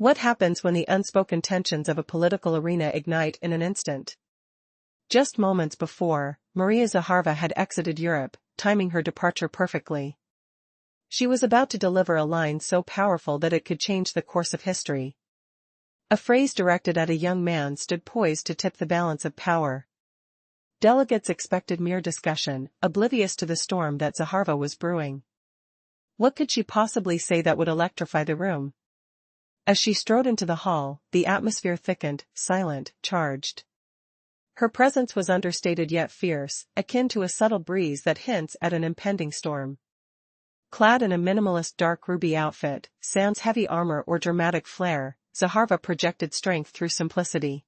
What happens when the unspoken tensions of a political arena ignite in an instant? Just moments before, Maria Zakharova had exited Europe, timing her departure perfectly. She was about to deliver a line so powerful that it could change the course of history. A phrase directed at a young man stood poised to tip the balance of power. Delegates expected mere discussion, oblivious to the storm that Zakharova was brewing. What could she possibly say that would electrify the room? As she strode into the hall, the atmosphere thickened, silent, charged. Her presence was understated yet fierce, akin to a subtle breeze that hints at an impending storm. Clad in a minimalist dark ruby outfit, sans heavy armor or dramatic flair, Zakharova projected strength through simplicity.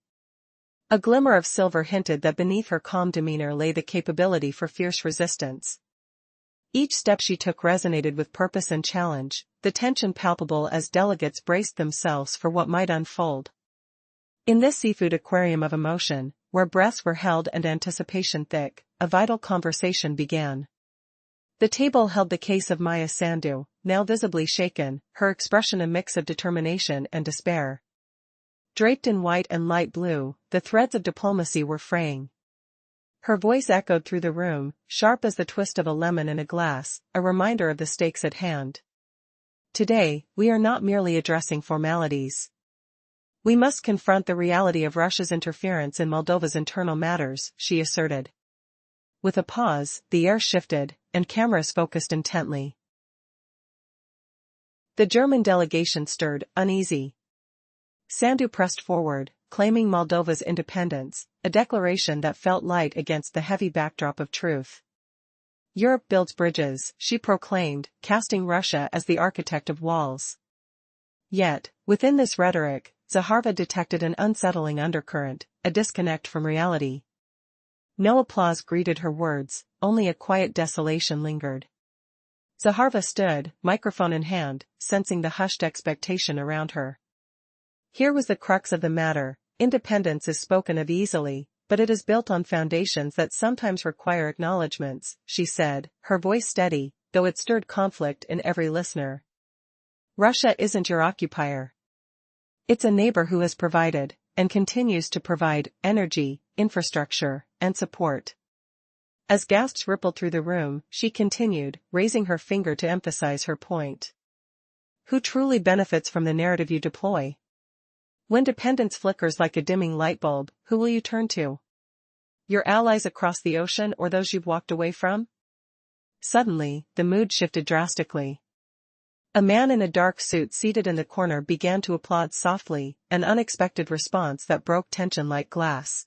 A glimmer of silver hinted that beneath her calm demeanor lay the capability for fierce resistance. Each step she took resonated with purpose and challenge, the tension palpable as delegates braced themselves for what might unfold. In this seafood aquarium of emotion, where breaths were held and anticipation thick, a vital conversation began. The table held the case of Maya Sandu, now visibly shaken, her expression a mix of determination and despair. Draped in white and light blue, the threads of diplomacy were fraying. Her voice echoed through the room, sharp as the twist of a lemon in a glass, a reminder of the stakes at hand. Today, we are not merely addressing formalities. We must confront the reality of Russia's interference in Moldova's internal matters, she asserted. With a pause, the air shifted, and cameras focused intently. The German delegation stirred, uneasy. Sandu pressed forward, claiming Moldova's independence, a declaration that felt light against the heavy backdrop of truth. Europe builds bridges, she proclaimed, casting Russia as the architect of walls. Yet, within this rhetoric, Zakharova detected an unsettling undercurrent, a disconnect from reality. No applause greeted her words, only a quiet desolation lingered. Zakharova stood, microphone in hand, sensing the hushed expectation around her. Here was the crux of the matter: independence is spoken of easily, but it is built on foundations that sometimes require acknowledgments, she said, her voice steady, though it stirred conflict in every listener. Russia isn't your occupier. It's a neighbor who has provided, and continues to provide, energy, infrastructure, and support. As gasps rippled through the room, she continued, raising her finger to emphasize her point. Who truly benefits from the narrative you deploy? When dependence flickers like a dimming light bulb, who will you turn to? Your allies across the ocean or those you've walked away from? Suddenly, the mood shifted drastically. A man in a dark suit seated in the corner began to applaud softly, an unexpected response that broke tension like glass.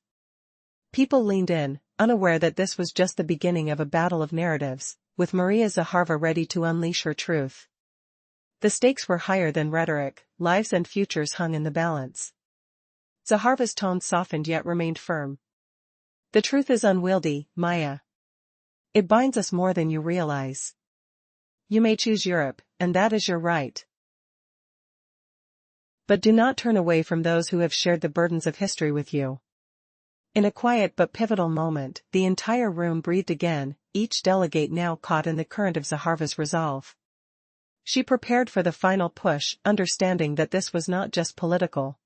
People leaned in, unaware that this was just the beginning of a battle of narratives, with Maria Zakharova ready to unleash her truth. The stakes were higher than rhetoric, lives and futures hung in the balance. Zakharova's tone softened yet remained firm. The truth is unwieldy, Maya. It binds us more than you realize. You may choose Europe, and that is your right. But do not turn away from those who have shared the burdens of history with you. In a quiet but pivotal moment, the entire room breathed again, each delegate now caught in the current of Zakharova's resolve. She prepared for the final push, understanding that this was not just political.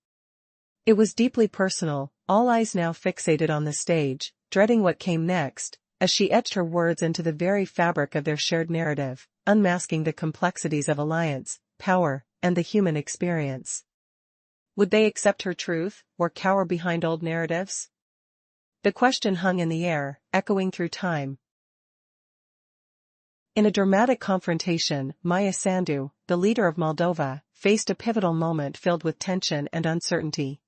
It was deeply personal, all eyes now fixated on the stage, dreading what came next, as she etched her words into the very fabric of their shared narrative, unmasking the complexities of alliance, power, and the human experience. Would they accept her truth, or cower behind old narratives? The question hung in the air, echoing through time. In a dramatic confrontation, Maya Sandu, the leader of Moldova, faced a pivotal moment filled with tension and uncertainty.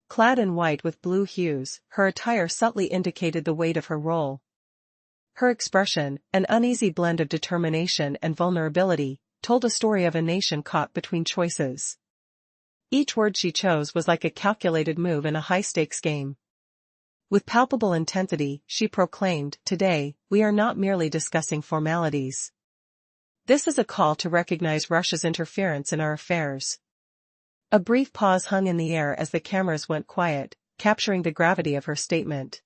Clad in white with blue hues, her attire subtly indicated the weight of her role. Her expression, an uneasy blend of determination and vulnerability, told a story of a nation caught between choices. Each word she chose was like a calculated move in a high-stakes game. With palpable intensity, she proclaimed, "Today, we are not merely discussing formalities. This is a call to recognize Russia's interference in our affairs." A brief pause hung in the air as the cameras went quiet, capturing the gravity of her statement.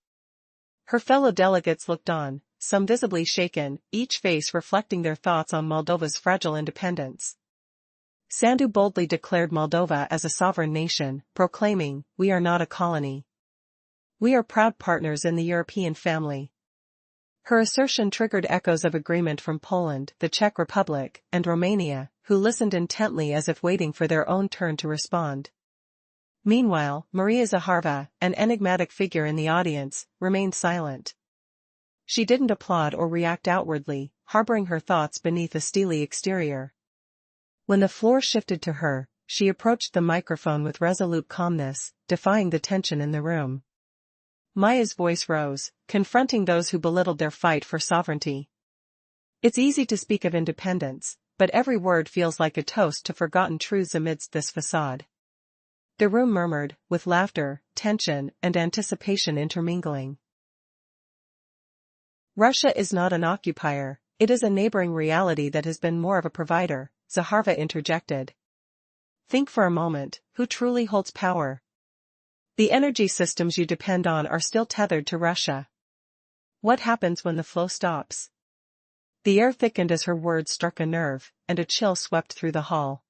Her fellow delegates looked on, some visibly shaken, each face reflecting their thoughts on Moldova's fragile independence. Sandu boldly declared Moldova as a sovereign nation, proclaiming, "We are not a colony. We are proud partners in the European family." Her assertion triggered echoes of agreement from Poland, the Czech Republic, and Romania, who listened intently as if waiting for their own turn to respond. Meanwhile, Maria Zakharova, an enigmatic figure in the audience, remained silent. She didn't applaud or react outwardly, harboring her thoughts beneath a steely exterior. When the floor shifted to her, she approached the microphone with resolute calmness, defying the tension in the room. Maya's voice rose, confronting those who belittled their fight for sovereignty. "It's easy to speak of independence, but every word feels like a toast to forgotten truths amidst this facade." The room murmured, with laughter, tension, and anticipation intermingling. "Russia is not an occupier, it is a neighboring reality that has been more of a provider," Zakharova interjected. "Think for a moment, who truly holds power? The energy systems you depend on are still tethered to Russia. What happens when the flow stops?" The air thickened as her words struck a nerve, and a chill swept through the hall.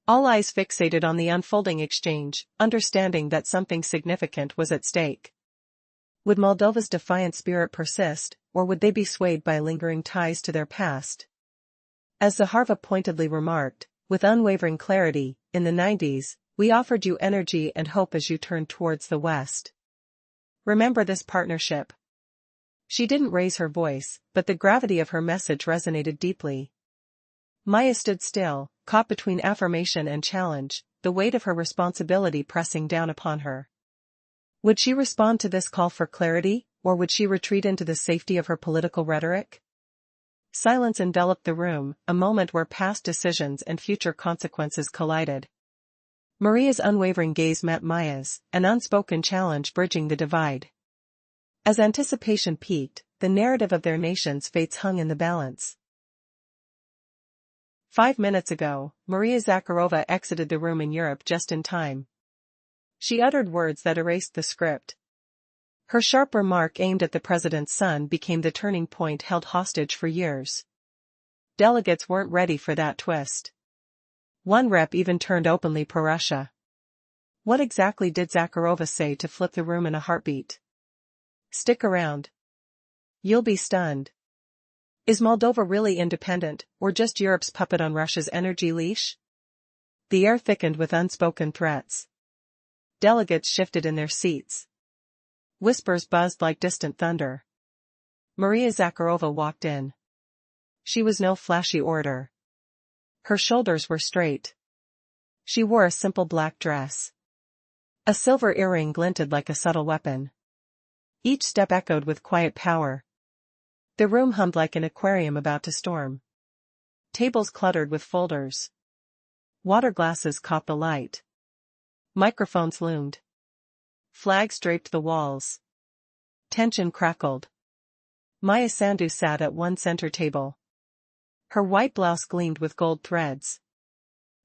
All eyes fixated on the unfolding exchange, understanding that something significant was at stake. Would Moldova's defiant spirit persist, or would they be swayed by lingering ties to their past? As Zakharova pointedly remarked, with unwavering clarity, "In the 90s, we offered you energy and hope as you turned towards the West. Remember this partnership." She didn't raise her voice, but the gravity of her message resonated deeply. Maya stood still, caught between affirmation and challenge, the weight of her responsibility pressing down upon her. Would she respond to this call for clarity, or would she retreat into the safety of her political rhetoric? Silence enveloped the room, a moment where past decisions and future consequences collided. Maria's unwavering gaze met Maya's, an unspoken challenge bridging the divide. As anticipation peaked, the narrative of their nation's fates hung in the balance. 5 minutes ago, Maria Zakharova exited the room in Europe just in time. She uttered words that erased the script. Her sharp remark aimed at the president's son became the turning point held hostage for years. Delegates weren't ready for that twist. One rep even turned openly pro-Russia. What exactly did Zakharova say to flip the room in a heartbeat? "Stick around. You'll be stunned. Is Moldova really independent, or just Europe's puppet on Russia's energy leash?" The air thickened with unspoken threats. Delegates shifted in their seats. Whispers buzzed like distant thunder. Maria Zakharova walked in. She was no flashy orator. Her shoulders were straight. She wore a simple black dress. A silver earring glinted like a subtle weapon. Each step echoed with quiet power. The room hummed like an aquarium about to storm. Tables cluttered with folders. Water glasses caught the light. Microphones loomed. Flags draped the walls. Tension crackled. Maya Sandu sat at one center table. Her white blouse gleamed with gold threads.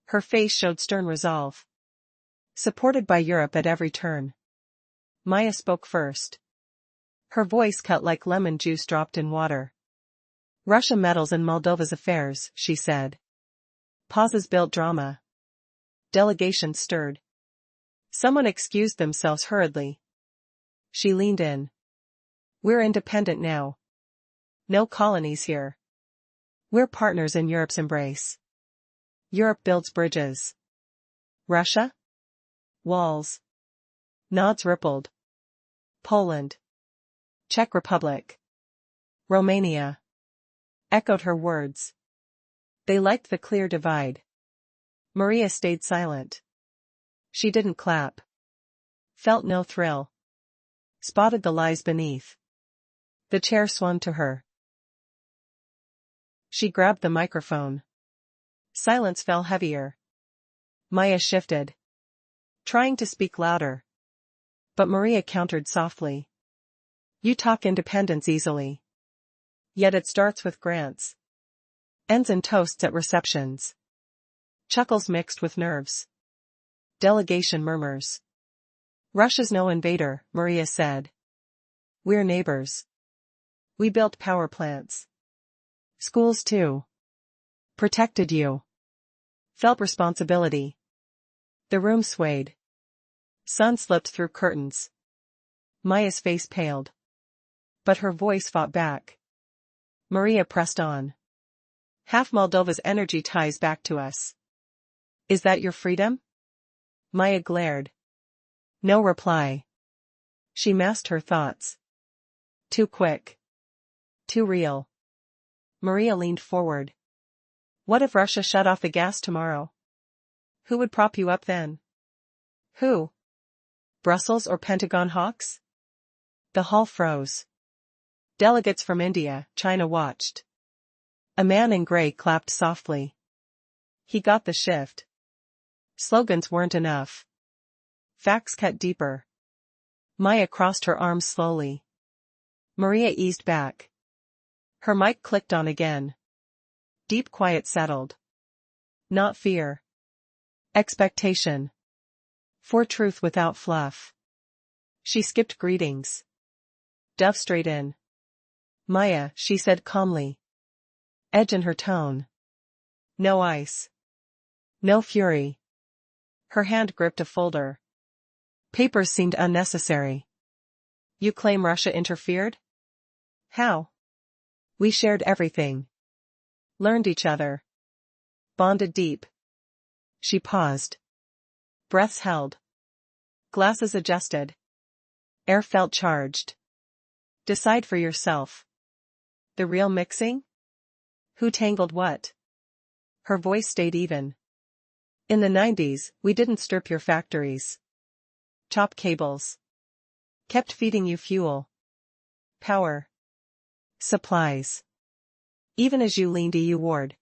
Her face showed stern resolve. Supported by Europe at every turn. Maya spoke first. Her voice cut like lemon juice dropped in water. "Russia meddles in Moldova's affairs," she said. Pauses built drama. Delegations stirred. Someone excused themselves hurriedly. She leaned in. "We're independent now. No colonies here. We're partners in Europe's embrace. Europe builds bridges. Russia? Walls." Nods rippled. Poland. Czech Republic. Romania. Echoed her words. They liked the clear divide. Maria stayed silent. She didn't clap. Felt no thrill. Spotted the lies beneath. The chair swung to her. She grabbed the microphone. Silence fell heavier. Maya shifted. Trying to speak louder. But Maria countered softly. "You talk independence easily. Yet it starts with grants. Ends in toasts at receptions." Chuckles mixed with nerves. Delegation murmurs. "Russia's no invader," Maria said. "We're neighbors. We built power plants. Schools too. Protected you. Felt responsibility. The room swayed. Sun slipped through curtains. Maya's face paled. But her voice fought back. Maria pressed on. Half Moldova's energy ties back to us. Is that your freedom? Maya glared. No reply. She masked her thoughts. Too quick. Too real. Maria leaned forward. What if Russia shut off the gas tomorrow? Who would prop you up then? Who? Brussels or Pentagon hawks? The hall froze. Delegates from India, China watched. A man in gray clapped softly. He got the shift. Slogans weren't enough. Facts cut deeper. Maya crossed her arms slowly. Maria eased back. Her mic clicked on again. Deep quiet settled. Not fear. Expectation. For truth without fluff. She skipped greetings. Dove straight in. Maya, she said calmly. Edge in her tone. No ice. No fury. Her hand gripped a folder. Papers seemed unnecessary. You claim Russia interfered? How? We shared everything. Learned each other. Bonded deep. She paused. Breaths held. Glasses adjusted. Air felt charged. Decide for yourself. The real mixing? Who tangled what? Her voice stayed even. In the 90s, we didn't strip your factories. Chop cables. Kept feeding you fuel. Power. Supplies. Even as you leaned EU-ward.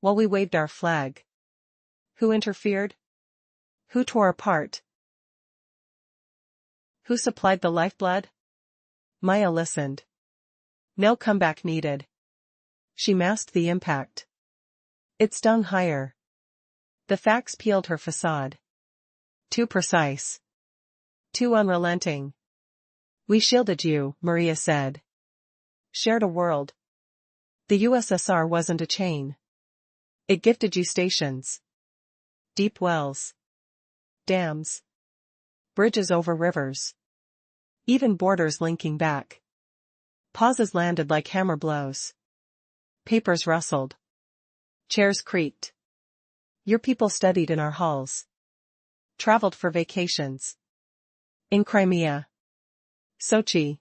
While we waved our flag. Who interfered? Who tore apart? Who supplied the lifeblood? Maya listened. No comeback needed. She masked the impact. It stung higher. The facts peeled her facade. Too precise. Too unrelenting. We shielded you, Maria said. Shared a world. The USSR wasn't a chain. It gifted you stations. Deep wells. Dams. Bridges over rivers. Even borders linking back. Pauses landed like hammer blows. Papers rustled. Chairs creaked. Your people studied in our halls. Traveled for vacations. In Crimea. Sochi.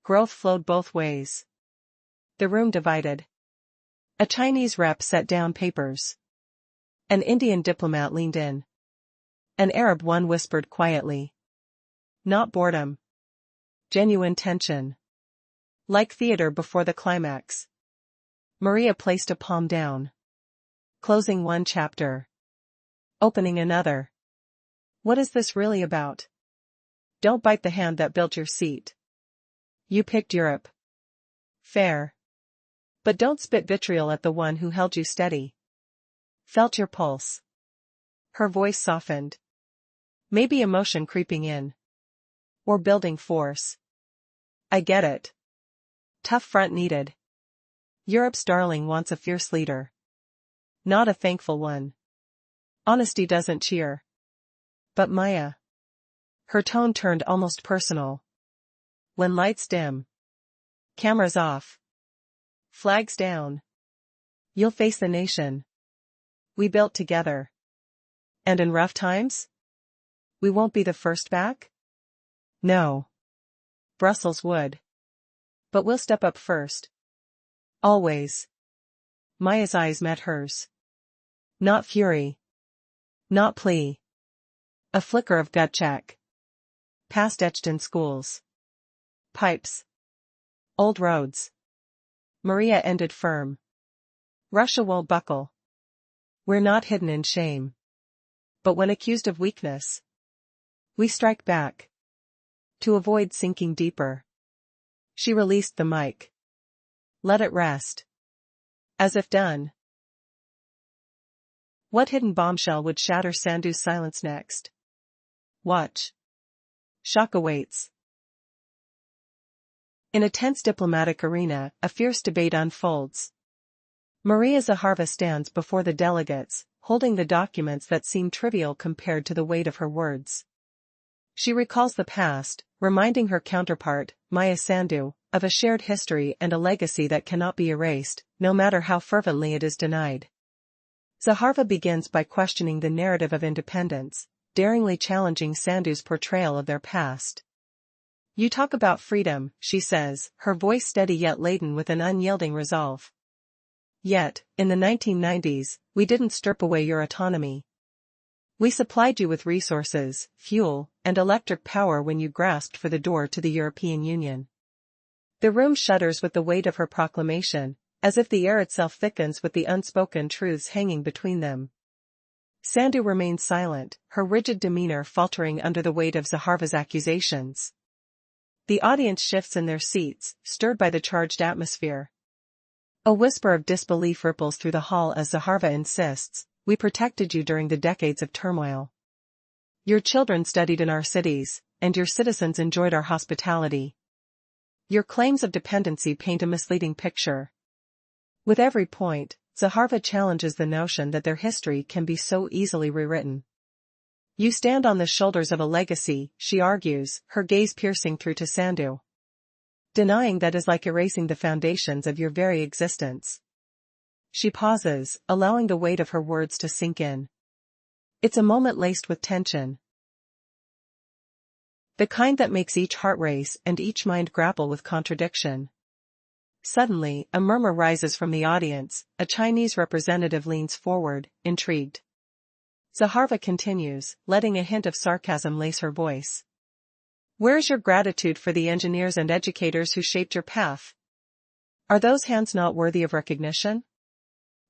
Growth flowed both ways. The room divided. A Chinese rep set down papers. An Indian diplomat leaned in. An Arab one whispered quietly. Not boredom. Genuine tension. Like theater before the climax. Maria placed a palm down. Closing one chapter. Opening another. What is this really about? Don't bite the hand that built your seat. You picked Europe. Fair. But don't spit vitriol at the one who held you steady. Felt your pulse. Her voice softened. Maybe emotion creeping in. Or building force. I get it. Tough front needed. Europe's darling wants a fierce leader. Not a thankful one. Honesty doesn't cheer. But Maya. Her tone turned almost personal. When lights dim. Cameras off. Flags down. You'll face the nation. We built together. And in rough times? We won't be the first back? No. Brussels would. But we'll step up first. Always. Maya's eyes met hers. Not fury. Not plea. A flicker of gut check. Past etched in schools. Pipes. Old roads. Maria ended firm. Russia won't buckle. We're not hidden in shame. But when accused of weakness, we strike back. To avoid sinking deeper. She released the mic. Let it rest. As if done. What hidden bombshell would shatter Sandu's silence next? Watch. Shock awaits. In a tense diplomatic arena, a fierce debate unfolds. Maria Zakharova stands before the delegates, holding the documents that seem trivial compared to the weight of her words. She recalls the past, reminding her counterpart, Maya Sandu, of a shared history and a legacy that cannot be erased, no matter how fervently it is denied. Zakharova begins by questioning the narrative of independence, daringly challenging Sandu's portrayal of their past. "You talk about freedom," she says, her voice steady yet laden with an unyielding resolve. "Yet, in the 1990s, we didn't strip away your autonomy. We supplied you with resources, fuel, and electric power when you grasped for the door to the European Union." The room shudders with the weight of her proclamation, as if the air itself thickens with the unspoken truths hanging between them. Sandu remains silent, her rigid demeanor faltering under the weight of Zakharova's accusations. The audience shifts in their seats, stirred by the charged atmosphere. A whisper of disbelief ripples through the hall as Zakharova insists, "We protected you during the decades of turmoil. Your children studied in our cities, and your citizens enjoyed our hospitality. Your claims of dependency paint a misleading picture." With every point, Zakharova challenges the notion that their history can be so easily rewritten. "You stand on the shoulders of a legacy," she argues, her gaze piercing through to Sandu. "Denying that is like erasing the foundations of your very existence." She pauses, allowing the weight of her words to sink in. It's a moment laced with tension. The kind that makes each heart race and each mind grapple with contradiction. Suddenly, a murmur rises from the audience, a Chinese representative leans forward, intrigued. Zakharova continues, letting a hint of sarcasm lace her voice. "Where's your gratitude for the engineers and educators who shaped your path? Are those hands not worthy of recognition?"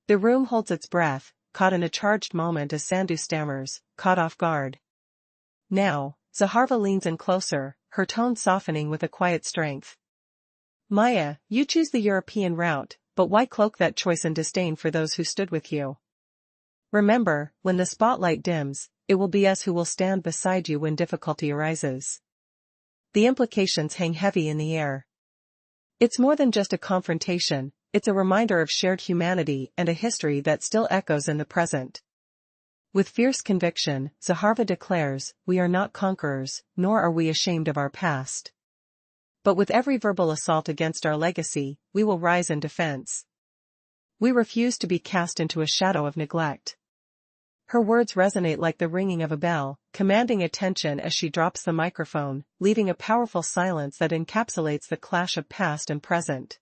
The room holds its breath, caught in a charged moment as Sandu stammers, caught off guard. Now, Zakharova leans in closer, her tone softening with a quiet strength. "Maya, you choose the European route, but why cloak that choice in disdain for those who stood with you? Remember, when the spotlight dims, it will be us who will stand beside you when difficulty arises." The implications hang heavy in the air. It's more than just a confrontation, it's a reminder of shared humanity and a history that still echoes in the present. With fierce conviction, Zakharova declares, "We are not conquerors, nor are we ashamed of our past. But with every verbal assault against our legacy, we will rise in defense. We refuse to be cast into a shadow of neglect." Her words resonate like the ringing of a bell, commanding attention as she drops the microphone, leaving a powerful silence that encapsulates the clash of past and present.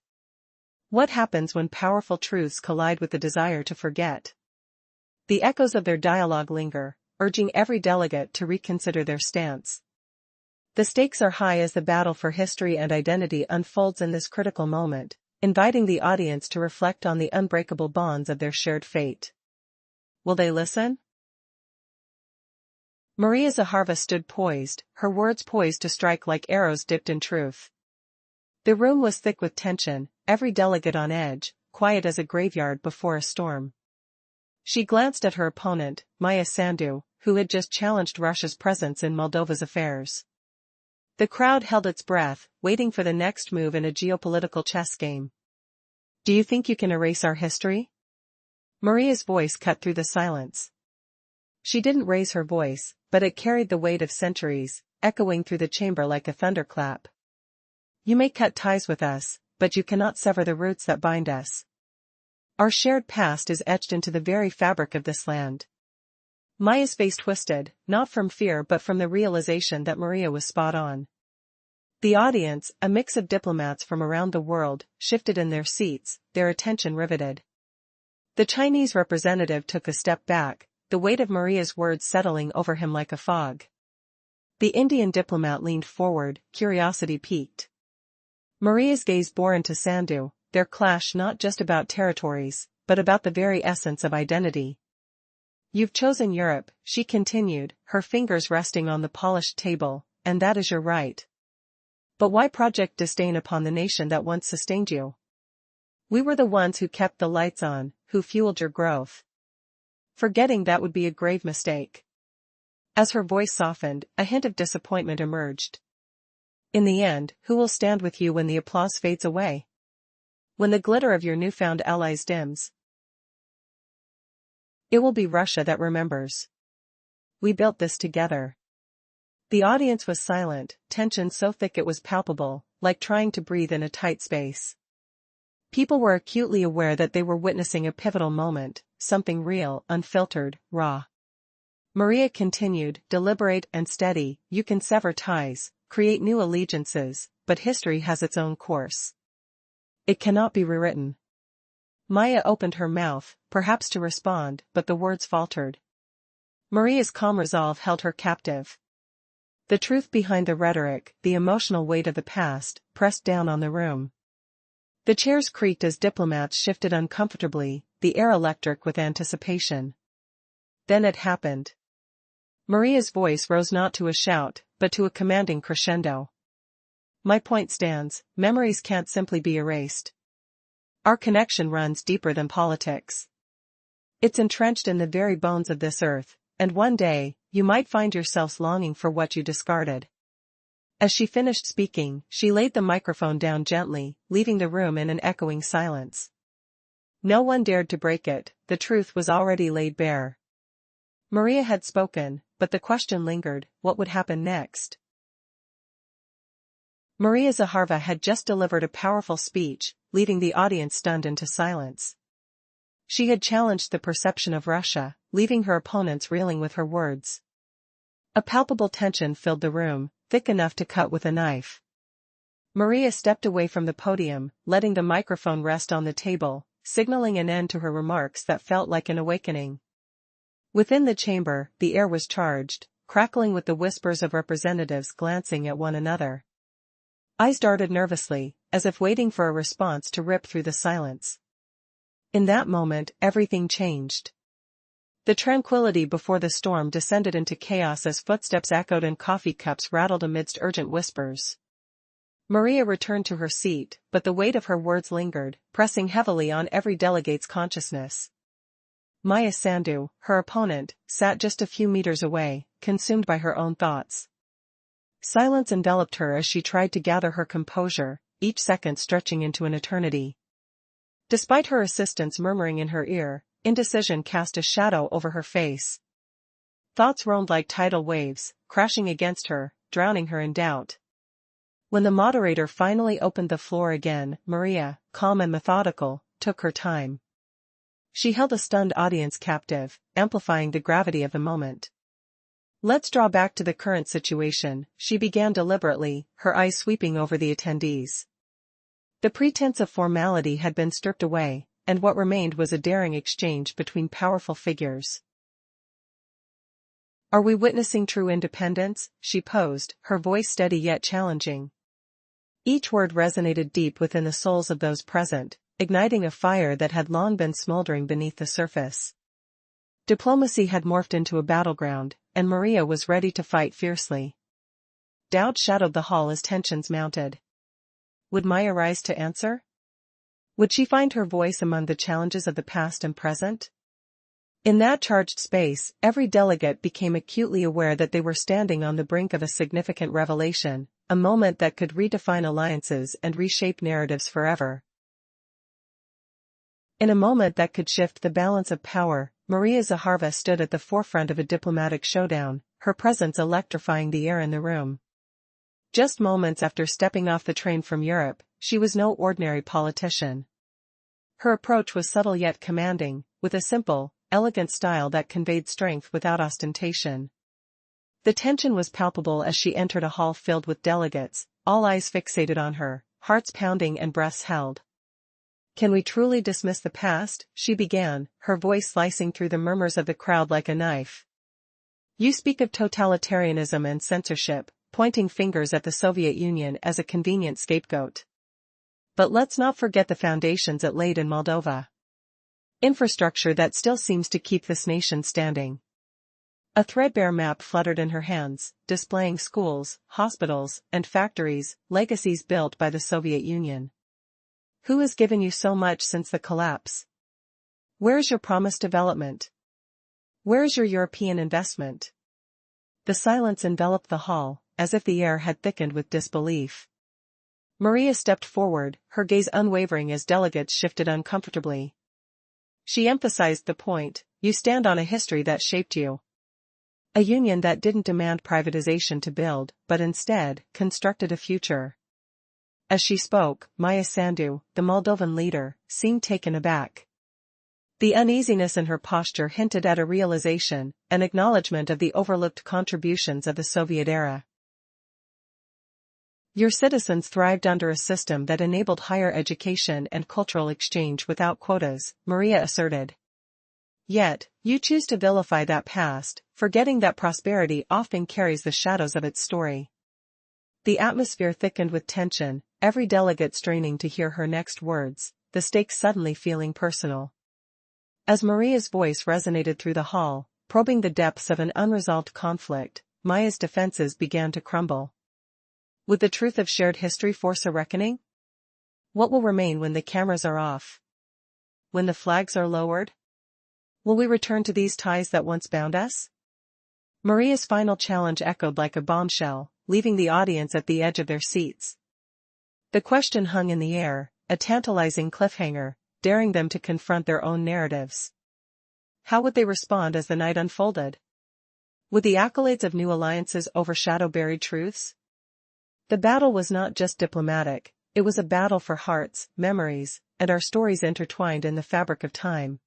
What happens when powerful truths collide with the desire to forget? The echoes of their dialogue linger, urging every delegate to reconsider their stance. The stakes are high as the battle for history and identity unfolds in this critical moment, inviting the audience to reflect on the unbreakable bonds of their shared fate. Will they listen? Maria Zakharova stood poised, her words poised to strike like arrows dipped in truth. The room was thick with tension, every delegate on edge, quiet as a graveyard before a storm. She glanced at her opponent, Maya Sandu, who had just challenged Russia's presence in Moldova's affairs. The crowd held its breath, waiting for the next move in a geopolitical chess game. "Do you think you can erase our history?" Maria's voice cut through the silence. She didn't raise her voice, but it carried the weight of centuries, echoing through the chamber like a thunderclap. "You may cut ties with us, but you cannot sever the roots that bind us. Our shared past is etched into the very fabric of this land." Maya's face twisted, not from fear but from the realization that Maria was spot on. The audience, a mix of diplomats from around the world, shifted in their seats, their attention riveted. The Chinese representative took a step back, the weight of Maria's words settling over him like a fog. The Indian diplomat leaned forward, curiosity piqued. Maria's gaze bore into Sandu, their clash not just about territories, but about the very essence of identity. "You've chosen Europe," she continued, her fingers resting on the polished table, "and that is your right. But why project disdain upon the nation that once sustained you? We were the ones who kept the lights on, who fueled your growth. Forgetting that would be a grave mistake." As her voice softened, a hint of disappointment emerged. "In the end, who will stand with you when the applause fades away? When the glitter of your newfound allies dims?" It will be Russia that remembers. We built this together. The audience was silent, tension so thick it was palpable, like trying to breathe in a tight space. People were acutely aware that they were witnessing a pivotal moment, something real, unfiltered, raw. Maria continued, deliberate and steady, you can sever ties, create new allegiances, but history has its own course. It cannot be rewritten. Maya opened her mouth, perhaps to respond, but the words faltered. Maria's calm resolve held her captive. The truth behind the rhetoric, the emotional weight of the past, pressed down on the room. The chairs creaked as diplomats shifted uncomfortably, the air electric with anticipation. Then it happened. Maria's voice rose not to a shout, but to a commanding crescendo. My point stands, memories can't simply be erased. Our connection runs deeper than politics. It's entrenched in the very bones of this earth, and one day, you might find yourselves longing for what you discarded. As she finished speaking, she laid the microphone down gently, leaving the room in an echoing silence. No one dared to break it, the truth was already laid bare. Maria had spoken, but the question lingered, what would happen next? Maria Zakharova had just delivered a powerful speech, leaving the audience stunned into silence. She had challenged the perception of Russia, leaving her opponents reeling with her words. A palpable tension filled the room, thick enough to cut with a knife. Maria stepped away from the podium, letting the microphone rest on the table, signaling an end to her remarks that felt like an awakening. Within the chamber, the air was charged, crackling with the whispers of representatives glancing at one another. Eyes darted nervously, as if waiting for a response to rip through the silence. In that moment, everything changed. The tranquility before the storm descended into chaos as footsteps echoed and coffee cups rattled amidst urgent whispers. Maria returned to her seat, but the weight of her words lingered, pressing heavily on every delegate's consciousness. Maya Sandu, her opponent, sat just a few meters away, consumed by her own thoughts. Silence enveloped her as she tried to gather her composure, each second stretching into an eternity. Despite her assistants murmuring in her ear, indecision cast a shadow over her face. Thoughts roamed like tidal waves, crashing against her, drowning her in doubt. When the moderator finally opened the floor again, Maria, calm and methodical, took her time. She held a stunned audience captive, amplifying the gravity of the moment. Let's draw back to the current situation, she began deliberately, her eyes sweeping over the attendees. The pretense of formality had been stripped away, and what remained was a daring exchange between powerful figures. Are we witnessing true independence? She posed, her voice steady yet challenging. Each word resonated deep within the souls of those present, igniting a fire that had long been smoldering beneath the surface. Diplomacy had morphed into a battleground, and Maria was ready to fight fiercely. Doubt shadowed the hall as tensions mounted. Would Maya rise to answer? Would she find her voice among the challenges of the past and present? In that charged space, every delegate became acutely aware that they were standing on the brink of a significant revelation, a moment that could redefine alliances and reshape narratives forever. In a moment that could shift the balance of power, Maria Zakharova stood at the forefront of a diplomatic showdown, her presence electrifying the air in the room. Just moments after stepping off the train from Europe, she was no ordinary politician. Her approach was subtle yet commanding, with a simple, elegant style that conveyed strength without ostentation. The tension was palpable as she entered a hall filled with delegates, all eyes fixated on her, hearts pounding and breaths held. Can we truly dismiss the past? She began, her voice slicing through the murmurs of the crowd like a knife. You speak of totalitarianism and censorship, pointing fingers at the Soviet Union as a convenient scapegoat. But let's not forget the foundations it laid in Moldova. Infrastructure that still seems to keep this nation standing. A threadbare map fluttered in her hands, displaying schools, hospitals, and factories, legacies built by the Soviet Union. Who has given you so much since the collapse? Where is your promised development? Where is your European investment? The silence enveloped the hall, as if the air had thickened with disbelief. Maria stepped forward, her gaze unwavering as delegates shifted uncomfortably. She emphasized the point, you stand on a history that shaped you. A union that didn't demand privatization to build, but instead, constructed a future. As she spoke, Maya Sandu, the Moldovan leader, seemed taken aback. The uneasiness in her posture hinted at a realization, an acknowledgement of the overlooked contributions of the Soviet era. Your citizens thrived under a system that enabled higher education and cultural exchange without quotas, Maria asserted. Yet, you choose to vilify that past, forgetting that prosperity often carries the shadows of its story. The atmosphere thickened with tension, every delegate straining to hear her next words, the stakes suddenly feeling personal. As Maria's voice resonated through the hall, probing the depths of an unresolved conflict, Maya's defenses began to crumble. Would the truth of shared history force a reckoning? What will remain when the cameras are off? When the flags are lowered? Will we return to these ties that once bound us? Maria's final challenge echoed like a bombshell, leaving the audience at the edge of their seats. The question hung in the air, a tantalizing cliffhanger, daring them to confront their own narratives. How would they respond as the night unfolded? Would the accolades of new alliances overshadow buried truths? The battle was not just diplomatic, it was a battle for hearts, memories, and our stories intertwined in the fabric of time.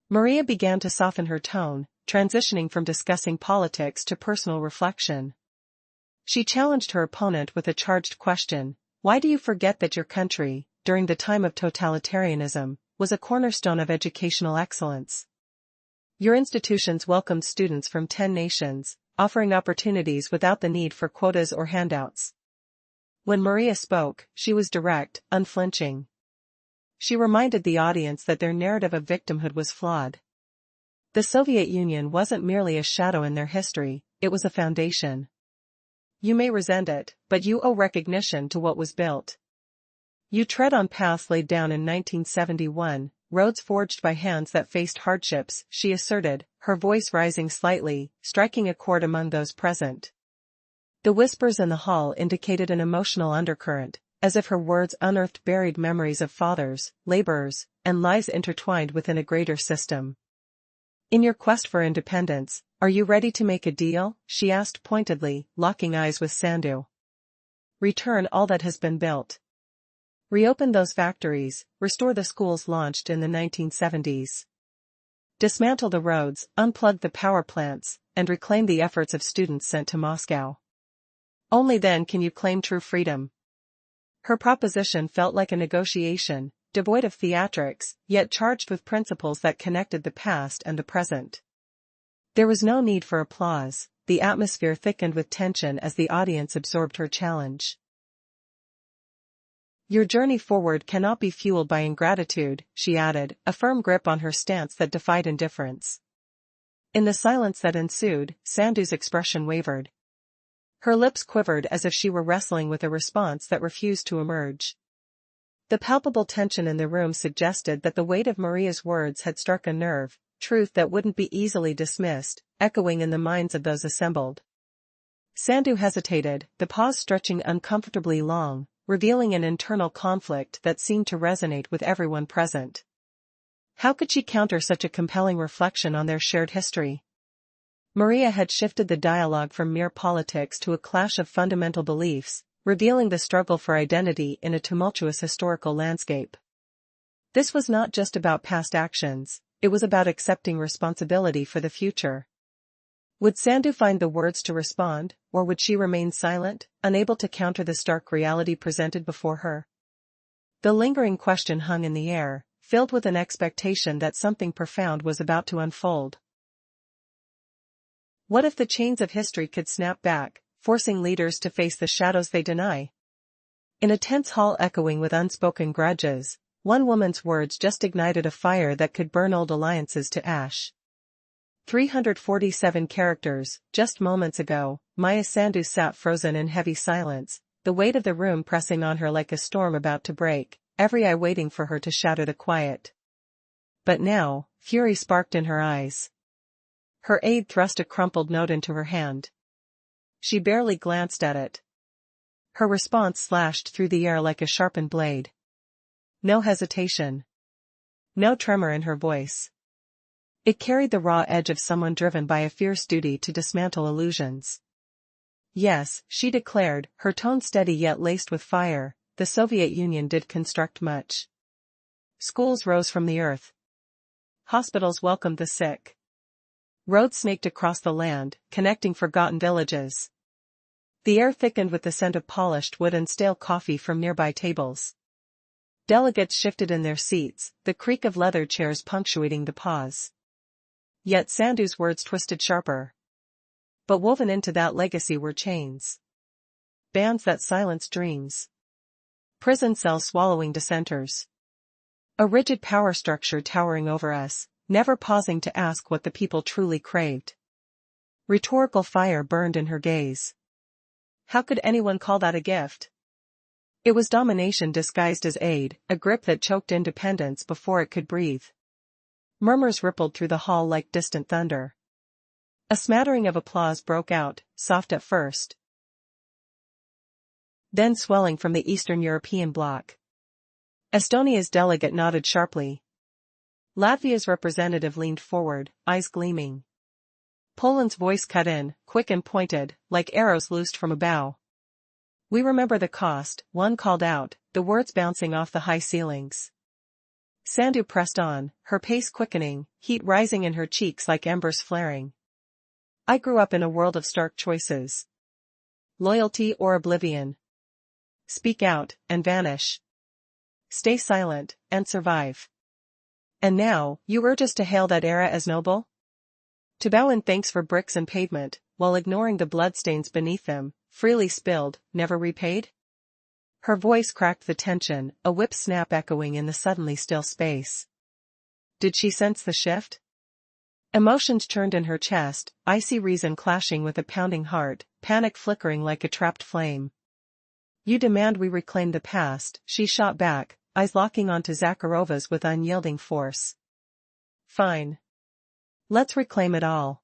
Maria began to soften her tone, transitioning from discussing politics to personal reflection. She challenged her opponent with a charged question: why do you forget that your country, during the time of totalitarianism, was a cornerstone of educational excellence? Your institutions welcomed students from 10 nations, offering opportunities without the need for quotas or handouts. When Maria spoke, she was direct, unflinching. She reminded the audience that their narrative of victimhood was flawed. The Soviet Union wasn't merely a shadow in their history, it was a foundation. You may resent it, but you owe recognition to what was built. You tread on paths laid down in 1971, roads forged by hands that faced hardships, she asserted, her voice rising slightly, striking a chord among those present. The whispers in the hall indicated an emotional undercurrent, as if her words unearthed buried memories of fathers, laborers, and lives intertwined within a greater system. In your quest for independence, are you ready to make a deal? She asked pointedly, locking eyes with Sandu. Return all that has been built. Reopen those factories, restore the schools launched in the 1970s. Dismantle the roads, unplug the power plants, and reclaim the efforts of students sent to Moscow. Only then can you claim true freedom. Her proposition felt like a negotiation, devoid of theatrics, yet charged with principles that connected the past and the present. There was no need for applause, the atmosphere thickened with tension as the audience absorbed her challenge. Your journey forward cannot be fueled by ingratitude, she added, a firm grip on her stance that defied indifference. In the silence that ensued, Sandu's expression wavered. Her lips quivered as if she were wrestling with a response that refused to emerge. The palpable tension in the room suggested that the weight of Maria's words had struck a nerve, truth that wouldn't be easily dismissed, echoing in the minds of those assembled. Sandu hesitated, the pause stretching uncomfortably long, revealing an internal conflict that seemed to resonate with everyone present. How could she counter such a compelling reflection on their shared history? Maria had shifted the dialogue from mere politics to a clash of fundamental beliefs, revealing the struggle for identity in a tumultuous historical landscape. This was not just about past actions, it was about accepting responsibility for the future. Would Sandu find the words to respond, or would she remain silent, unable to counter the stark reality presented before her? The lingering question hung in the air, filled with an expectation that something profound was about to unfold. What if the chains of history could snap back, forcing leaders to face the shadows they deny? In a tense hall echoing with unspoken grudges, one woman's words just ignited a fire that could burn old alliances to ash. 347 characters, just moments ago, Maya Sandu sat frozen in heavy silence, the weight of the room pressing on her like a storm about to break, every eye waiting for her to shatter the quiet. But now, fury sparked in her eyes. Her aide thrust a crumpled note into her hand. She barely glanced at it. Her response slashed through the air like a sharpened blade. No hesitation. no tremor in her voice. It carried the raw edge of someone driven by a fierce duty to dismantle illusions. Yes, she declared, her tone steady yet laced with fire, the Soviet Union did construct much. Schools rose from the earth. Hospitals welcomed the sick. Roads snaked across the land, connecting forgotten villages. The air thickened with the scent of polished wood and stale coffee from nearby tables. Delegates shifted in their seats, the creak of leather chairs punctuating the pause. Yet Sandhu's words twisted sharper. But woven into that legacy were chains. Bands that silenced dreams. Prison cells swallowing dissenters. A rigid power structure towering over us, never pausing to ask what the people truly craved. Rhetorical fire burned in her gaze. How could anyone call that a gift? It was domination disguised as aid, a grip that choked independence before it could breathe. Murmurs rippled through the hall like distant thunder. A smattering of applause broke out, soft at first, then swelling from the Eastern European bloc. Estonia's delegate nodded sharply. Latvia's representative leaned forward, eyes gleaming. Poland's voice cut in, quick and pointed, like arrows loosed from a bow. We remember the cost, one called out, the words bouncing off the high ceilings. Sandhu pressed on, her pace quickening, heat rising in her cheeks like embers flaring. I grew up in a world of stark choices. Loyalty or oblivion. Speak out, and vanish. Stay silent, and survive. And now, you urge us to hail that era as noble? To bow in thanks for bricks and pavement, while ignoring the bloodstains beneath them, freely spilled, never repaid? Her voice cracked the tension, a whip snap echoing in the suddenly still space. Did she sense the shift? Emotions churned in her chest, icy reason clashing with a pounding heart, panic flickering like a trapped flame. You demand we reclaim the past, she shot back, eyes locking onto Zakharova's with unyielding force. Fine. Let's reclaim it all.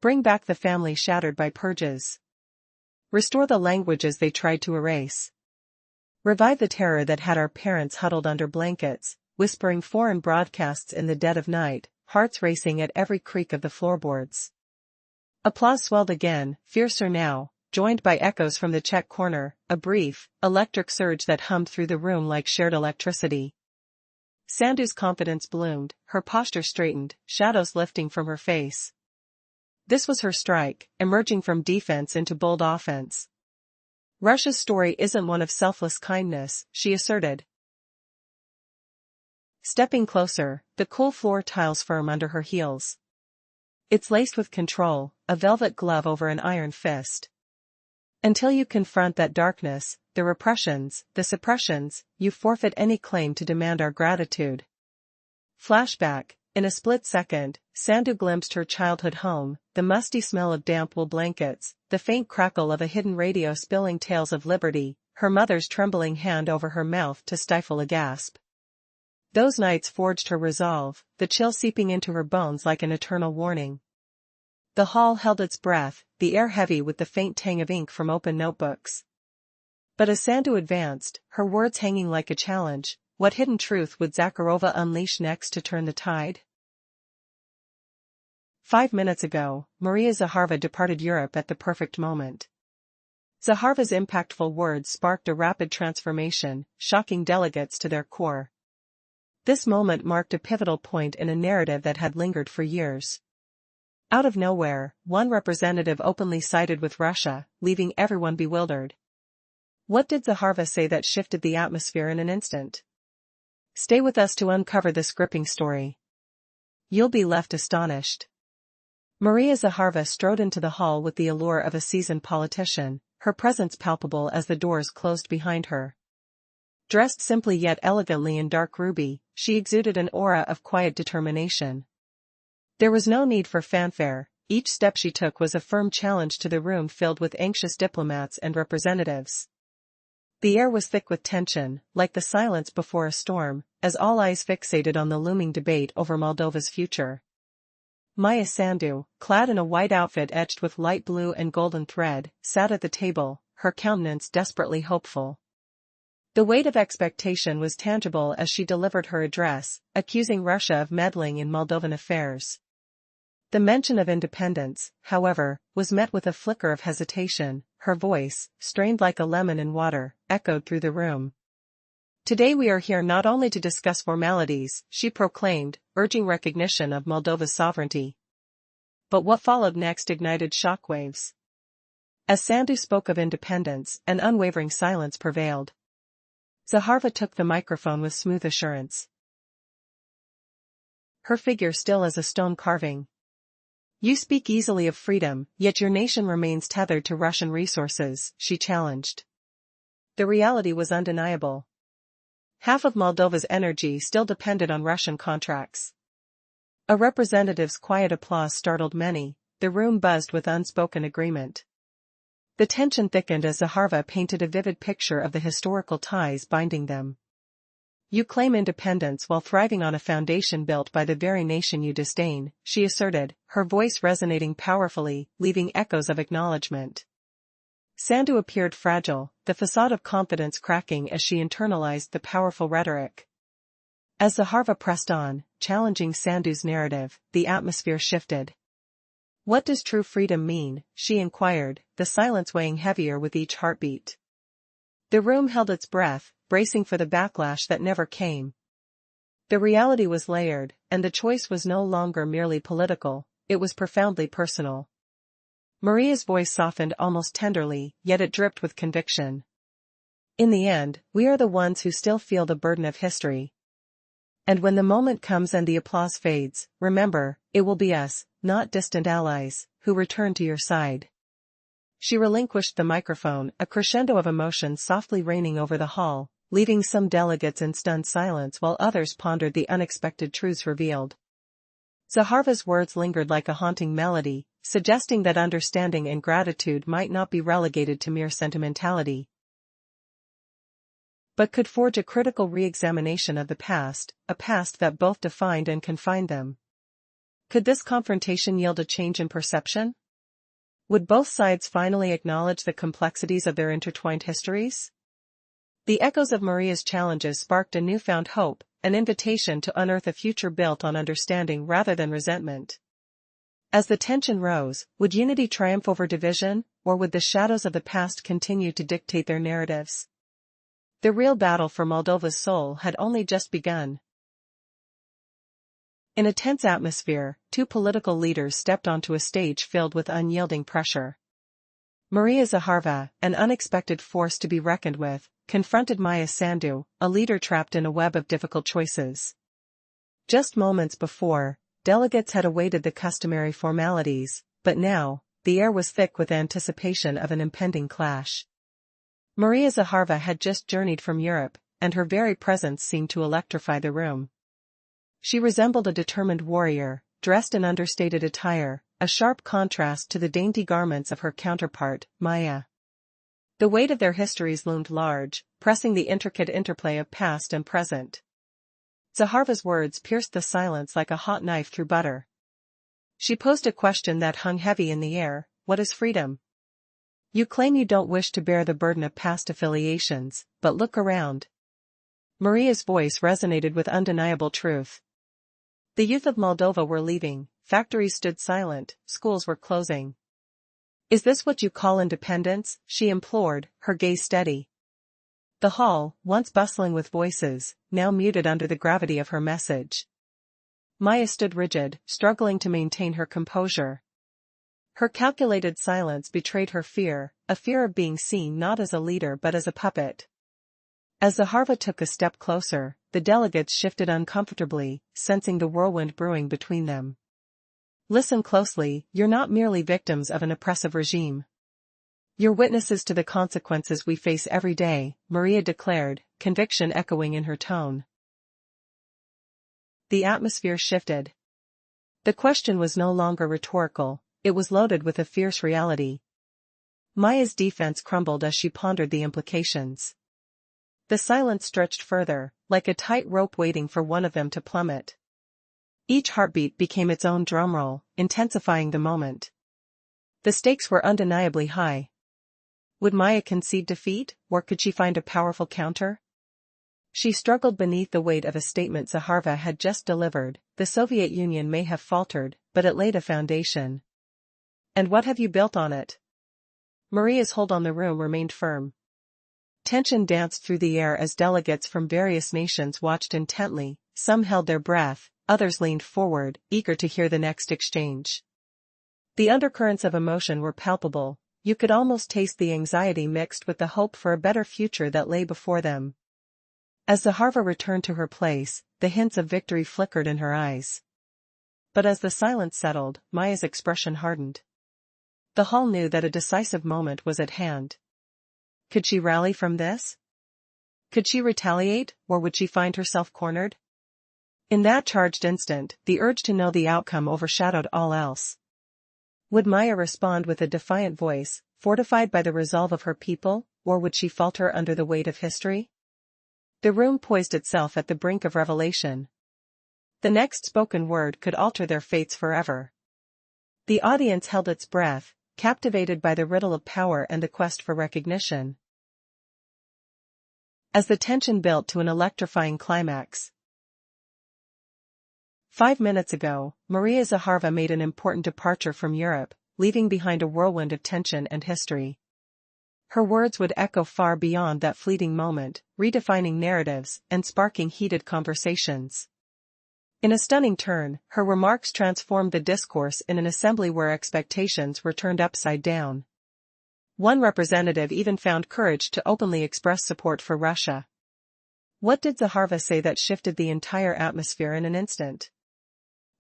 Bring back the family shattered by purges. Restore the languages they tried to erase. Revive the terror that had our parents huddled under blankets, whispering foreign broadcasts in the dead of night, hearts racing at every creak of the floorboards. Applause swelled again, fiercer now, joined by echoes from the Czech corner, a brief, electric surge that hummed through the room like shared electricity. Sandhu's confidence bloomed, her posture straightened, shadows lifting from her face. This was her strike, emerging from defense into bold offense. Russia's story isn't one of selfless kindness, she asserted. Stepping closer, the cool floor tiles firm under her heels. It's laced with control, a velvet glove over an iron fist. Until you confront that darkness, the repressions, the suppressions, you forfeit any claim to demand our gratitude. Flashback, in a split second, Sandhu glimpsed her childhood home, the musty smell of damp wool blankets, the faint crackle of a hidden radio spilling tales of liberty, her mother's trembling hand over her mouth to stifle a gasp. Those nights forged her resolve, the chill seeping into her bones like an eternal warning. The hall held its breath, the air heavy with the faint tang of ink from open notebooks. But as Sandhu advanced, her words hanging like a challenge, what hidden truth would Zakharova unleash next to turn the tide? 5 minutes ago, Maria Zakharova departed Europe at the perfect moment. Zakharova's impactful words sparked a rapid transformation, shocking delegates to their core. This moment marked a pivotal point in a narrative that had lingered for years. Out of nowhere, one representative openly sided with Russia, leaving everyone bewildered. What did Zakharova say that shifted the atmosphere in an instant? Stay with us to uncover this gripping story. You'll be left astonished. Maria Zakharova strode into the hall with the allure of a seasoned politician, her presence palpable as the doors closed behind her. Dressed simply yet elegantly in dark ruby, she exuded an aura of quiet determination. There was no need for fanfare, each step she took was a firm challenge to the room filled with anxious diplomats and representatives. The air was thick with tension, like the silence before a storm, as all eyes fixated on the looming debate over Moldova's future. Maya Sandhu, clad in a white outfit etched with light blue and golden thread, sat at the table, her countenance desperately hopeful. The weight of expectation was tangible as she delivered her address, accusing Russia of meddling in Moldovan affairs. The mention of independence, however, was met with a flicker of hesitation. Her voice, strained like a lemon in water, echoed through the room. "Today we are here not only to discuss formalities," she proclaimed, urging recognition of Moldova's sovereignty. But what followed next ignited shockwaves. As Sandu spoke of independence, an unwavering silence prevailed. Zakharova took the microphone with smooth assurance, her figure still as a stone carving. "You speak easily of freedom, yet your nation remains tethered to Russian resources," she challenged. The reality was undeniable. Half of Moldova's energy still depended on Russian contracts. A representative's quiet applause startled many. The room buzzed with unspoken agreement. The tension thickened as Zakharova painted a vivid picture of the historical ties binding them. "You claim independence while thriving on a foundation built by the very nation you disdain," she asserted, her voice resonating powerfully, leaving echoes of acknowledgement. Sandu appeared fragile, the facade of confidence cracking as she internalized the powerful rhetoric. As Zakharova pressed on, challenging Sandu's narrative, the atmosphere shifted. "What does true freedom mean?" she inquired, the silence weighing heavier with each heartbeat. The room held its breath, bracing for the backlash that never came. The reality was layered, and the choice was no longer merely political, it was profoundly personal. Maria's voice softened almost tenderly, yet it dripped with conviction. "In the end, we are the ones who still feel the burden of history. And when the moment comes and the applause fades, remember, it will be us, not distant allies, who return to your side." She relinquished the microphone, a crescendo of emotion softly reigning over the hall, leaving some delegates in stunned silence while others pondered the unexpected truths revealed. Zakharova's words lingered like a haunting melody, suggesting that understanding and gratitude might not be relegated to mere sentimentality, but could forge a critical re-examination of the past, a past that both defined and confined them. Could this confrontation yield a change in perception? Would both sides finally acknowledge the complexities of their intertwined histories? The echoes of Maria's challenges sparked a newfound hope, an invitation to unearth a future built on understanding rather than resentment. As the tension rose, would unity triumph over division, or would the shadows of the past continue to dictate their narratives? The real battle for Moldova's soul had only just begun. In a tense atmosphere, two political leaders stepped onto a stage filled with unyielding pressure. Maria Zakharova, an unexpected force to be reckoned with, confronted Maya Sandu, a leader trapped in a web of difficult choices. Just moments before, delegates had awaited the customary formalities, but now, the air was thick with anticipation of an impending clash. Maria Zakharova had just journeyed from Europe, and her very presence seemed to electrify the room. She resembled a determined warrior, dressed in understated attire, a sharp contrast to the dainty garments of her counterpart, Maya. The weight of their histories loomed large, pressing the intricate interplay of past and present. Zakharova's words pierced the silence like a hot knife through butter. She posed a question that hung heavy in the air: what is freedom? You claim you don't wish to bear the burden of past affiliations, but look around. Maria's voice resonated with undeniable truth. The youth of Moldova were leaving, factories stood silent, schools were closing. Is this what you call independence? She implored, her gaze steady. The hall, once bustling with voices, now muted under the gravity of her message. Maya stood rigid, struggling to maintain her composure. Her calculated silence betrayed her fear, a fear of being seen not as a leader but as a puppet. As Zakharova took a step closer, the delegates shifted uncomfortably, sensing the whirlwind brewing between them. Listen closely, you're not merely victims of an oppressive regime. You're witnesses to the consequences we face every day, Maria declared, conviction echoing in her tone. The atmosphere shifted. The question was no longer rhetorical, it was loaded with a fierce reality. Maya's defense crumbled as she pondered the implications. The silence stretched further, like a tight rope waiting for one of them to plummet. Each heartbeat became its own drumroll, intensifying the moment. The stakes were undeniably high. Would Maya concede defeat, or could she find a powerful counter? She struggled beneath the weight of a statement Zakharova had just delivered. The Soviet Union may have faltered, but it laid a foundation. And what have you built on it? Maria's hold on the room remained firm. Tension danced through the air as delegates from various nations watched intently. Some held their breath, others leaned forward, eager to hear the next exchange. The undercurrents of emotion were palpable. You could almost taste the anxiety mixed with the hope for a better future that lay before them. As Zakharova returned to her place, the hints of victory flickered in her eyes. But as the silence settled, Maya's expression hardened. The hall knew that a decisive moment was at hand. Could she rally from this? Could she retaliate, or would she find herself cornered? In that charged instant, the urge to know the outcome overshadowed all else. Would Maya respond with a defiant voice, fortified by the resolve of her people, or would she falter under the weight of history? The room poised itself at the brink of revelation. The next spoken word could alter their fates forever. The audience held its breath, captivated by the riddle of power and the quest for recognition. As the tension built to an electrifying climax. 5 minutes ago, Maria Zakharova made an important departure from Europe, leaving behind a whirlwind of tension and history. Her words would echo far beyond that fleeting moment, redefining narratives and sparking heated conversations. In a stunning turn, her remarks transformed the discourse in an assembly where expectations were turned upside down. One representative even found courage to openly express support for Russia. What did Zakharova say that shifted the entire atmosphere in an instant?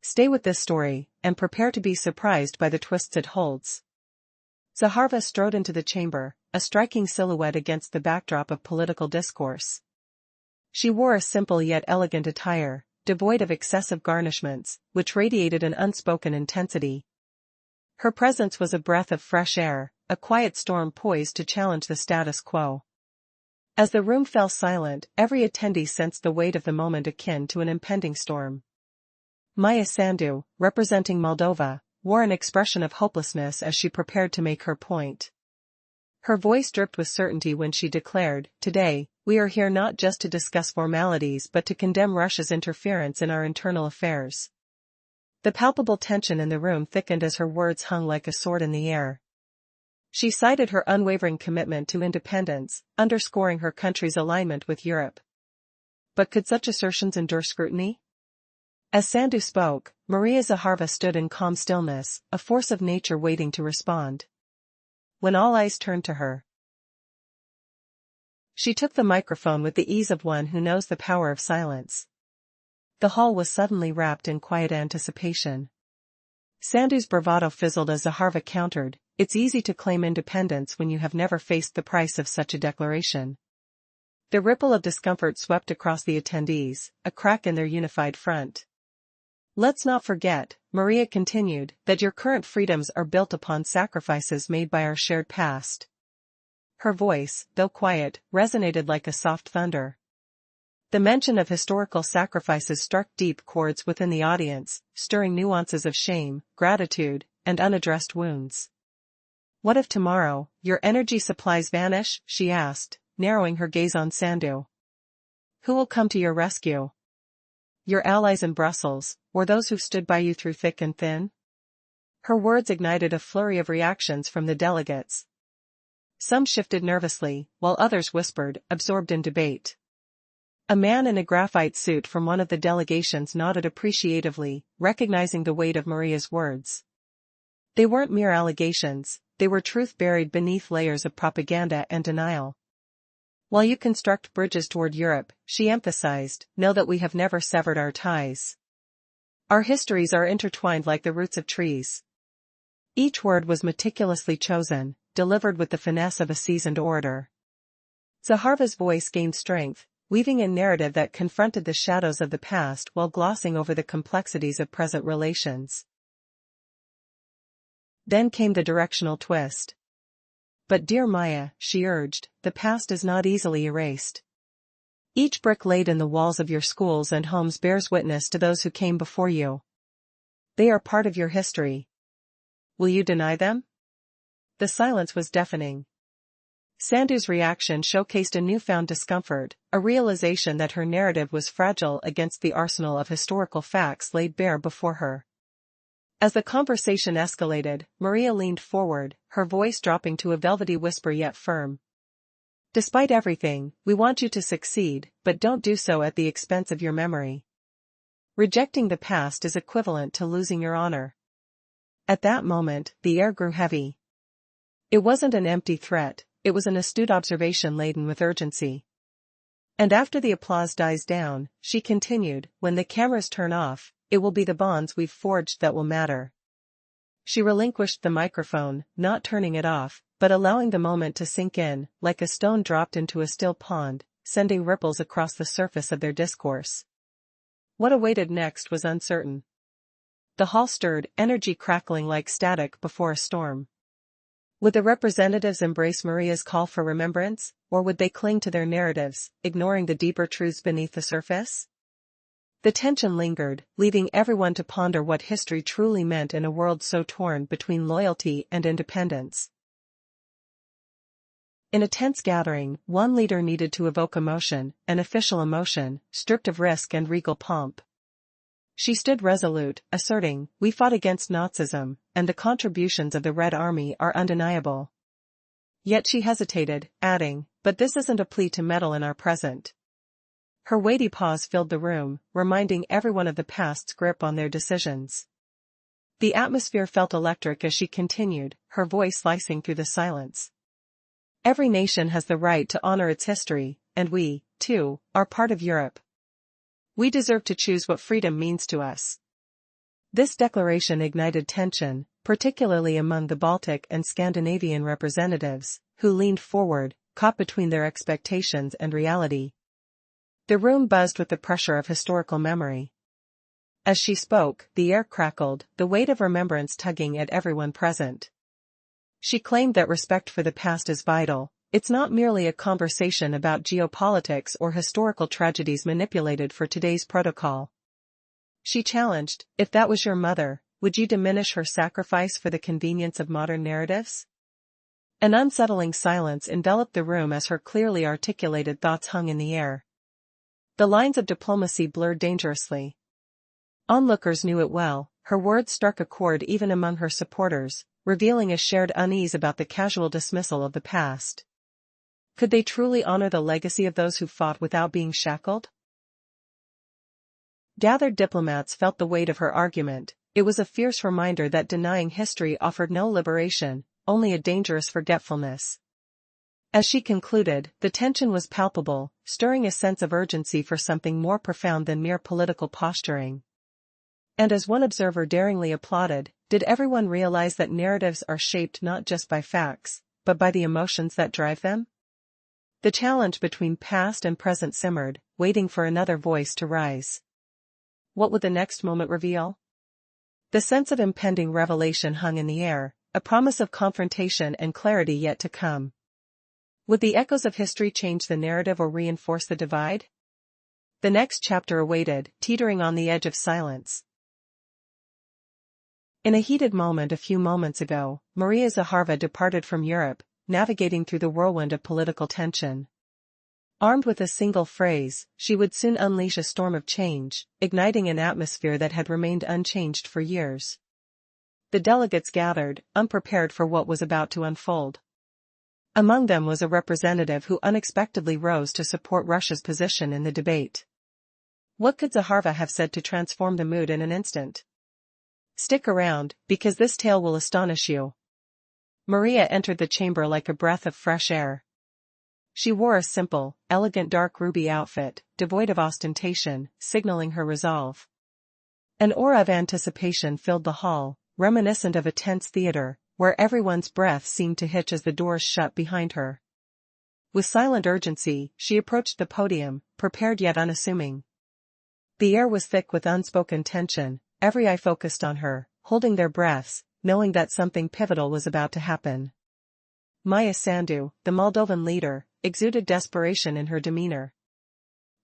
Stay with this story, and prepare to be surprised by the twists it holds. Zakharova strode into the chamber, a striking silhouette against the backdrop of political discourse. She wore a simple yet elegant attire, devoid of excessive garnishments, which radiated an unspoken intensity. Her presence was a breath of fresh air, a quiet storm poised to challenge the status quo. As the room fell silent, every attendee sensed the weight of the moment akin to an impending storm. Maya Sandu, representing Moldova, wore an expression of hopelessness as she prepared to make her point. Her voice dripped with certainty when she declared, "Today, we are here not just to discuss formalities but to condemn Russia's interference in our internal affairs." The palpable tension in the room thickened as her words hung like a sword in the air. She cited her unwavering commitment to independence, underscoring her country's alignment with Europe. But could such assertions endure scrutiny? As Sandu spoke, Maria Zakharova stood in calm stillness, a force of nature waiting to respond. When all eyes turned to her, she took the microphone with the ease of one who knows the power of silence. The hall was suddenly wrapped in quiet anticipation. Sandu's bravado fizzled as Zakharova countered, "It's easy to claim independence when you have never faced the price of such a declaration." The ripple of discomfort swept across the attendees, a crack in their unified front. "Let's not forget," Maria continued, "that your current freedoms are built upon sacrifices made by our shared past." Her voice, though quiet, resonated like a soft thunder. The mention of historical sacrifices struck deep chords within the audience, stirring nuances of shame, gratitude, and unaddressed wounds. "What if tomorrow, your energy supplies vanish?" she asked, narrowing her gaze on Sandu. "Who will come to your rescue? Your allies in Brussels, or those who've stood by you through thick and thin?" Her words ignited a flurry of reactions from the delegates. Some shifted nervously, while others whispered, absorbed in debate. A man in a graphite suit from one of the delegations nodded appreciatively, recognizing the weight of Maria's words. They weren't mere allegations, they were truth buried beneath layers of propaganda and denial. "While you construct bridges toward Europe," she emphasized, "know that we have never severed our ties. Our histories are intertwined like the roots of trees." Each word was meticulously chosen, delivered with the finesse of a seasoned orator. Zakharova's voice gained strength, weaving a narrative that confronted the shadows of the past while glossing over the complexities of present relations. Then came the directional twist. "But dear Maya," she urged, "the past is not easily erased. Each brick laid in the walls of your schools and homes bears witness to those who came before you. They are part of your history. Will you deny them?" The silence was deafening. Sandu's reaction showcased a newfound discomfort, a realization that her narrative was fragile against the arsenal of historical facts laid bare before her. As the conversation escalated, Maria leaned forward, her voice dropping to a velvety whisper yet firm. Despite everything, we want you to succeed, but don't do so at the expense of your memory. Rejecting the past is equivalent to losing your honor. At that moment, the air grew heavy. It wasn't an empty threat, it was an astute observation laden with urgency. And after the applause dies down, she continued, when the cameras turn off, it will be the bonds we've forged that will matter. She relinquished the microphone, not turning it off, but allowing the moment to sink in, like a stone dropped into a still pond, sending ripples across the surface of their discourse. What awaited next was uncertain. The hall stirred, energy crackling like static before a storm. Would the representatives embrace Maria's call for remembrance, or would they cling to their narratives, ignoring the deeper truths beneath the surface? The tension lingered, leaving everyone to ponder what history truly meant in a world so torn between loyalty and independence. In a tense gathering, one leader needed to evoke emotion, an official emotion, stripped of risk and regal pomp. She stood resolute, asserting, "We fought against Nazism, and the contributions of the Red Army are undeniable." Yet she hesitated, adding, "But this isn't a plea to meddle in our present." Her weighty pause filled the room, reminding everyone of the past's grip on their decisions. The atmosphere felt electric as she continued, her voice slicing through the silence. "Every nation has the right to honor its history, and we, too, are part of Europe. We deserve to choose what freedom means to us." This declaration ignited tension, particularly among the Baltic and Scandinavian representatives, who leaned forward, caught between their expectations and reality. The room buzzed with the pressure of historical memory. As she spoke, the air crackled, the weight of remembrance tugging at everyone present. She claimed that respect for the past is vital. It's not merely a conversation about geopolitics or historical tragedies manipulated for today's protocol. She challenged, "If that was your mother, would you diminish her sacrifice for the convenience of modern narratives?" An unsettling silence enveloped the room as her clearly articulated thoughts hung in the air. The lines of diplomacy blurred dangerously. Onlookers knew it well, her words struck a chord even among her supporters, revealing a shared unease about the casual dismissal of the past. Could they truly honor the legacy of those who fought without being shackled? Gathered diplomats felt the weight of her argument. It was a fierce reminder that denying history offered no liberation, only a dangerous forgetfulness. As she concluded, the tension was palpable, stirring a sense of urgency for something more profound than mere political posturing. And as one observer daringly applauded, did everyone realize that narratives are shaped not just by facts, but by the emotions that drive them? The challenge between past and present simmered, waiting for another voice to rise. What would the next moment reveal? The sense of impending revelation hung in the air, a promise of confrontation and clarity yet to come. Would the echoes of history change the narrative or reinforce the divide? The next chapter awaited, teetering on the edge of silence. In a heated moment a few moments ago, Maria Zakharova departed from Europe, navigating through the whirlwind of political tension. Armed with a single phrase, she would soon unleash a storm of change, igniting an atmosphere that had remained unchanged for years. The delegates gathered, unprepared for what was about to unfold. Among them was a representative who unexpectedly rose to support Russia's position in the debate. What could Zakharova have said to transform the mood in an instant? Stick around, because this tale will astonish you. Maria entered the chamber like a breath of fresh air. She wore a simple, elegant dark ruby outfit, devoid of ostentation, signaling her resolve. An aura of anticipation filled the hall, reminiscent of a tense theater, where everyone's breath seemed to hitch as the doors shut behind her. With silent urgency, she approached the podium, prepared yet unassuming. The air was thick with unspoken tension, every eye focused on her, holding their breaths, knowing that something pivotal was about to happen. Maia Sandu, the Moldovan leader, exuded desperation in her demeanor.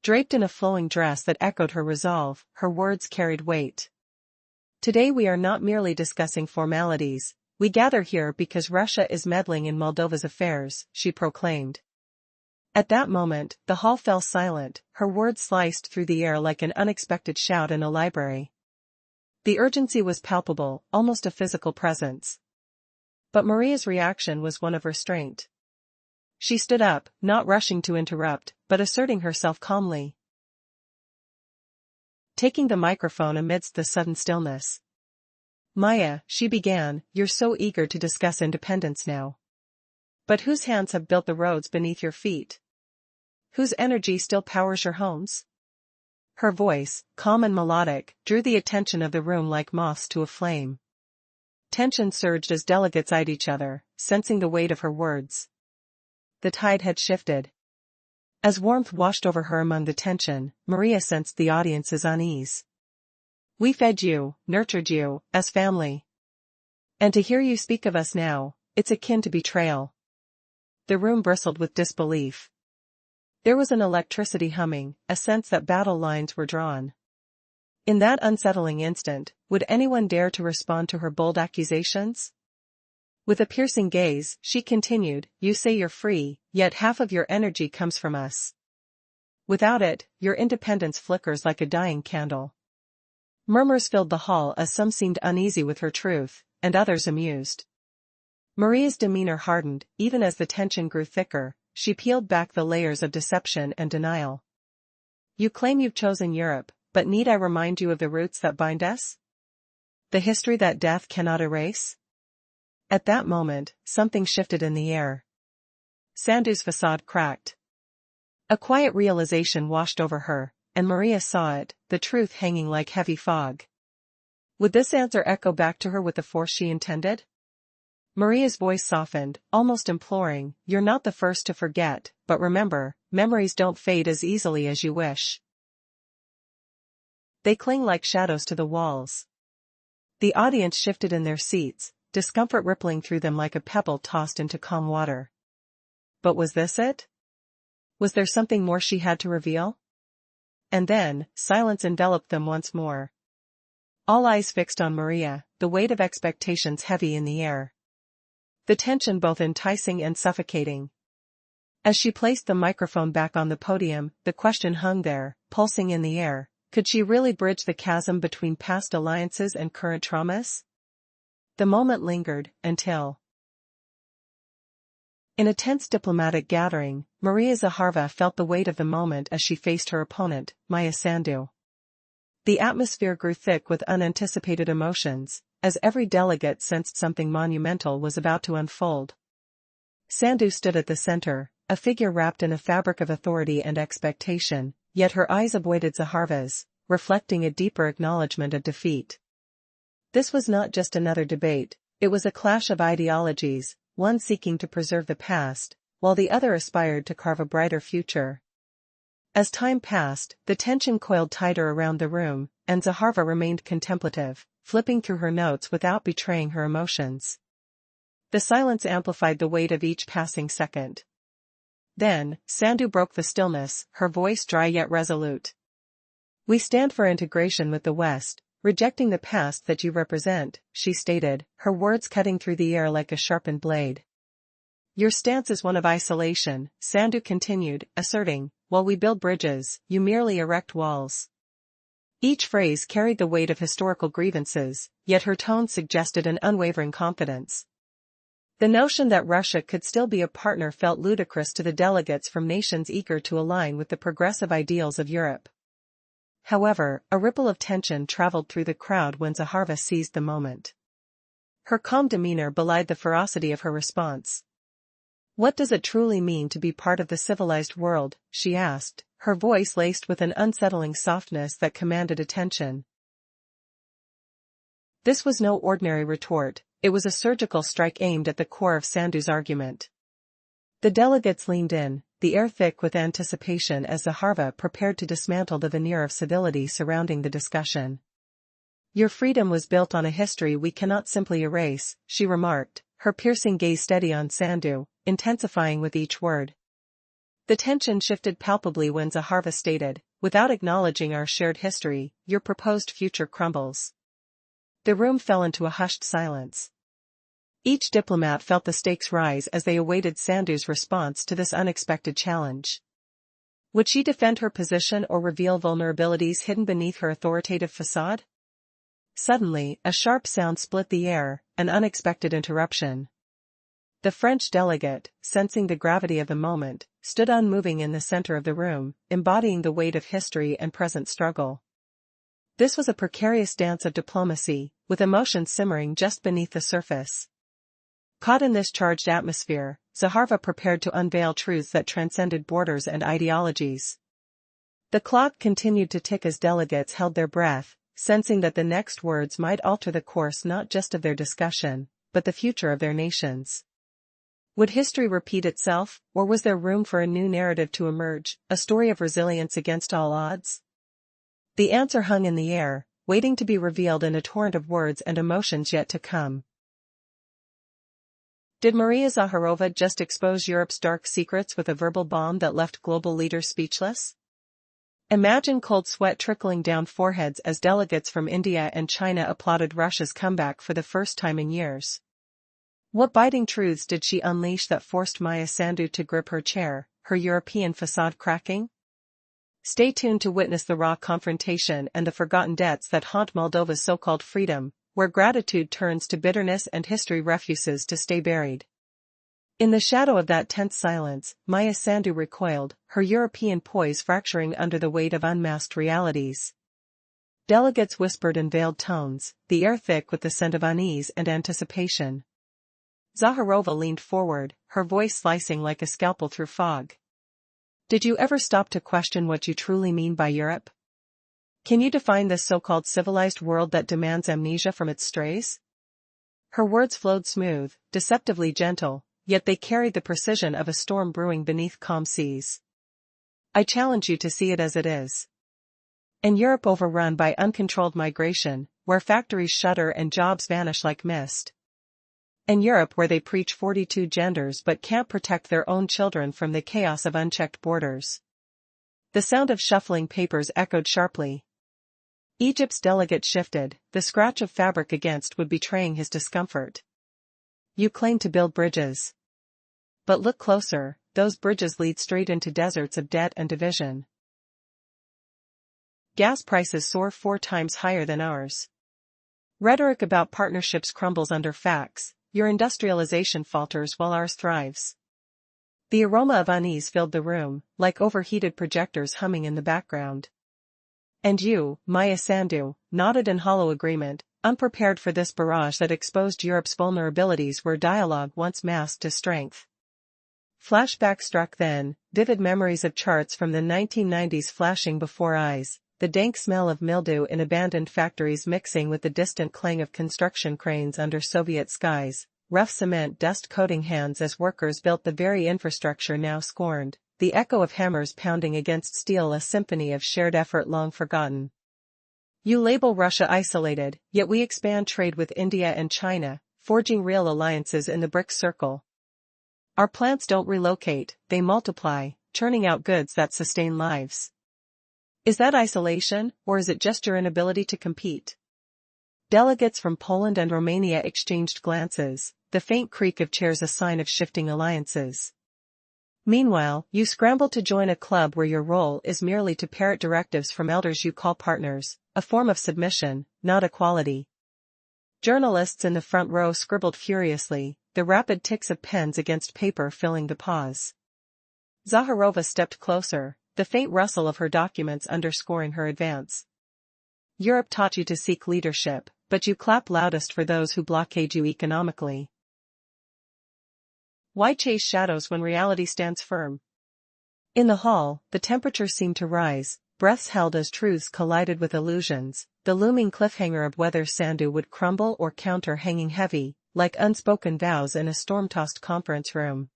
Draped in a flowing dress that echoed her resolve, her words carried weight. "Today we are not merely discussing formalities, We gather here because Russia is meddling in Moldova's affairs, she proclaimed. At that moment, the hall fell silent, her words sliced through the air like an unexpected shout in a library. The urgency was palpable, almost a physical presence. But Maria's reaction was one of restraint. She stood up, not rushing to interrupt, but asserting herself calmly. Taking the microphone amidst the sudden stillness. Maya, she began, you're so eager to discuss independence now. But whose hands have built the roads beneath your feet? Whose energy still powers your homes? Her voice, calm and melodic, drew the attention of the room like moths to a flame. Tension surged as delegates eyed each other, sensing the weight of her words. The tide had shifted. As warmth washed over her among the tension, Maria sensed the audience's unease. We fed you, nurtured you, as family. And to hear you speak of us now, it's akin to betrayal. The room bristled with disbelief. There was an electricity humming, a sense that battle lines were drawn. In that unsettling instant, would anyone dare to respond to her bold accusations? With a piercing gaze, she continued, you say you're free, yet half of your energy comes from us. Without it, your independence flickers like a dying candle. Murmurs filled the hall as some seemed uneasy with her truth, and others amused. Maria's demeanor hardened, even as the tension grew thicker, she peeled back the layers of deception and denial. You claim you've chosen Europe, but need I remind you of the roots that bind us? The history that death cannot erase? At that moment, something shifted in the air. Sandu's facade cracked. A quiet realization washed over her, and Maria saw it, the truth hanging like heavy fog. Would this answer echo back to her with the force she intended? Maria's voice softened, almost imploring, you're not the first to forget, but remember, memories don't fade as easily as you wish. They cling like shadows to the walls. The audience shifted in their seats, discomfort rippling through them like a pebble tossed into calm water. But was this it? Was there something more she had to reveal? And then, silence enveloped them once more. All eyes fixed on Maria, the weight of expectations heavy in the air. The tension both enticing and suffocating. As she placed the microphone back on the podium, the question hung there, pulsing in the air. Could she really bridge the chasm between past alliances and current traumas? The moment lingered, until... In a tense diplomatic gathering, Maria Zakharova felt the weight of the moment as she faced her opponent, Maya Sandu. The atmosphere grew thick with unanticipated emotions, as every delegate sensed something monumental was about to unfold. Sandu stood at the center, a figure wrapped in a fabric of authority and expectation, yet her eyes avoided Zakharova's, reflecting a deeper acknowledgement of defeat. This was not just another debate, it was a clash of ideologies, one seeking to preserve the past, while the other aspired to carve a brighter future. As time passed, the tension coiled tighter around the room, and Zakharova remained contemplative, flipping through her notes without betraying her emotions. The silence amplified the weight of each passing second. Then, Sandu broke the stillness, her voice dry yet resolute. We stand for integration with the West, rejecting the past that you represent, she stated, her words cutting through the air like a sharpened blade. Your stance is one of isolation, Sandu continued, asserting, while we build bridges, you merely erect walls. Each phrase carried the weight of historical grievances, yet her tone suggested an unwavering confidence. The notion that Russia could still be a partner felt ludicrous to the delegates from nations eager to align with the progressive ideals of Europe. However, a ripple of tension traveled through the crowd when Zakharova seized the moment. Her calm demeanor belied the ferocity of her response. What does it truly mean to be part of the civilized world, she asked, her voice laced with an unsettling softness that commanded attention. This was no ordinary retort, it was a surgical strike aimed at the core of Sandu's argument. The delegates leaned in, the air thick with anticipation as Zakharova prepared to dismantle the veneer of civility surrounding the discussion. Your freedom was built on a history we cannot simply erase, she remarked, her piercing gaze steady on Sandu, intensifying with each word. The tension shifted palpably when Zakharova stated, without acknowledging our shared history, your proposed future crumbles. The room fell into a hushed silence. Each diplomat felt the stakes rise as they awaited Sandu's response to this unexpected challenge. Would she defend her position or reveal vulnerabilities hidden beneath her authoritative facade? Suddenly, a sharp sound split the air, an unexpected interruption. The French delegate, sensing the gravity of the moment, stood unmoving in the center of the room, embodying the weight of history and present struggle. This was a precarious dance of diplomacy, with emotions simmering just beneath the surface. Caught in this charged atmosphere, Zakharova prepared to unveil truths that transcended borders and ideologies. The clock continued to tick as delegates held their breath, sensing that the next words might alter the course not just of their discussion, but the future of their nations. Would history repeat itself, or was there room for a new narrative to emerge, a story of resilience against all odds? The answer hung in the air, waiting to be revealed in a torrent of words and emotions yet to come. Did Maria Zakharova just expose Europe's dark secrets with a verbal bomb that left global leaders speechless? Imagine cold sweat trickling down foreheads as delegates from India and China applauded Russia's comeback for the first time in years. What biting truths did she unleash that forced Maya Sandu to grip her chair, her European facade cracking? Stay tuned to witness the raw confrontation and the forgotten debts that haunt Moldova's so-called freedom, where gratitude turns to bitterness and history refuses to stay buried. In the shadow of that tense silence, Maya Sandu recoiled, her European poise fracturing under the weight of unmasked realities. Delegates whispered in veiled tones, the air thick with the scent of unease and anticipation. Zakharova leaned forward, her voice slicing like a scalpel through fog. Did you ever stop to question what you truly mean by Europe? Can you define this so-called civilized world that demands amnesia from its strays? Her words flowed smooth, deceptively gentle, yet they carried the precision of a storm brewing beneath calm seas. I challenge you to see it as it is. In Europe overrun by uncontrolled migration, where factories shutter and jobs vanish like mist. In Europe where they preach 42 genders but can't protect their own children from the chaos of unchecked borders. The sound of shuffling papers echoed sharply. Egypt's delegate shifted, the scratch of fabric against wood betraying his discomfort. You claim to build bridges. But look closer, those bridges lead straight into deserts of debt and division. Gas prices soar 4 times higher than ours. Rhetoric about partnerships crumbles under facts. Your industrialization falters while ours thrives. The aroma of unease filled the room, like overheated projectors humming in the background. And you, Maya Sandu, nodded in hollow agreement, unprepared for this barrage that exposed Europe's vulnerabilities where dialogue once masked as strength. Flashback struck then, vivid memories of charts from the 1990s flashing before eyes, the dank smell of mildew in abandoned factories mixing with the distant clang of construction cranes under Soviet skies, rough cement dust coating hands as workers built the very infrastructure now scorned, the echo of hammers pounding against steel a symphony of shared effort long forgotten. You label Russia isolated, yet we expand trade with India and China, forging real alliances in the BRICS circle. Our plants don't relocate, they multiply, churning out goods that sustain lives. Is that isolation, or is it just your inability to compete? Delegates from Poland and Romania exchanged glances, the faint creak of chairs a sign of shifting alliances. Meanwhile, you scramble to join a club where your role is merely to parrot directives from elders you call partners, a form of submission, not equality. Journalists in the front row scribbled furiously, the rapid ticks of pens against paper filling the pause. Zakharova stepped closer, the faint rustle of her documents underscoring her advance. Europe taught you to seek leadership, but you clap loudest for those who blockade you economically. Why chase shadows when reality stands firm? In the hall, the temperature seemed to rise, breaths held as truths collided with illusions, the looming cliffhanger of whether Sandu would crumble or counter hanging heavy, like unspoken vows in a storm-tossed conference room.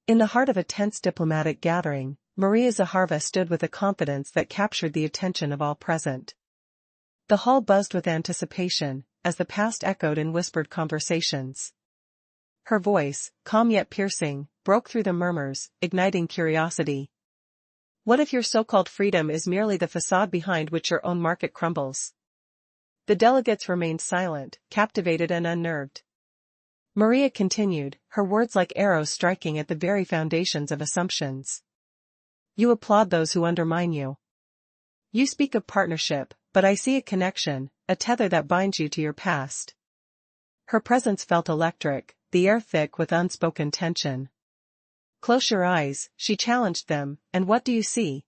In the heart of a tense diplomatic gathering, Maria Zakharova stood with a confidence that captured the attention of all present. The hall buzzed with anticipation, as the past echoed in whispered conversations. Her voice, calm yet piercing, broke through the murmurs, igniting curiosity. What if your so-called freedom is merely the facade behind which your own market crumbles? The delegates remained silent, captivated and unnerved. Maria continued, her words like arrows striking at the very foundations of assumptions. You applaud those who undermine you. You speak of partnership, but I see a connection, a tether that binds you to your past. Her presence felt electric, the air thick with unspoken tension. Close your eyes, she challenged them, and what do you see?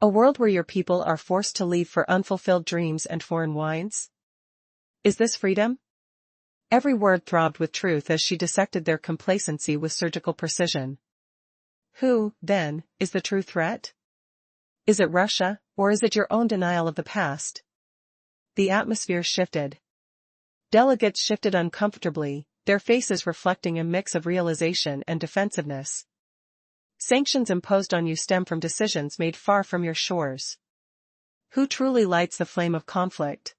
A world where your people are forced to leave for unfulfilled dreams and foreign wines? Is this freedom? Every word throbbed with truth as she dissected their complacency with surgical precision. Who, then, is the true threat? Is it Russia, or is it your own denial of the past? The atmosphere shifted. Delegates shifted uncomfortably, their faces reflecting a mix of realization and defensiveness. Sanctions imposed on you stem from decisions made far from your shores. Who truly lights the flame of conflict?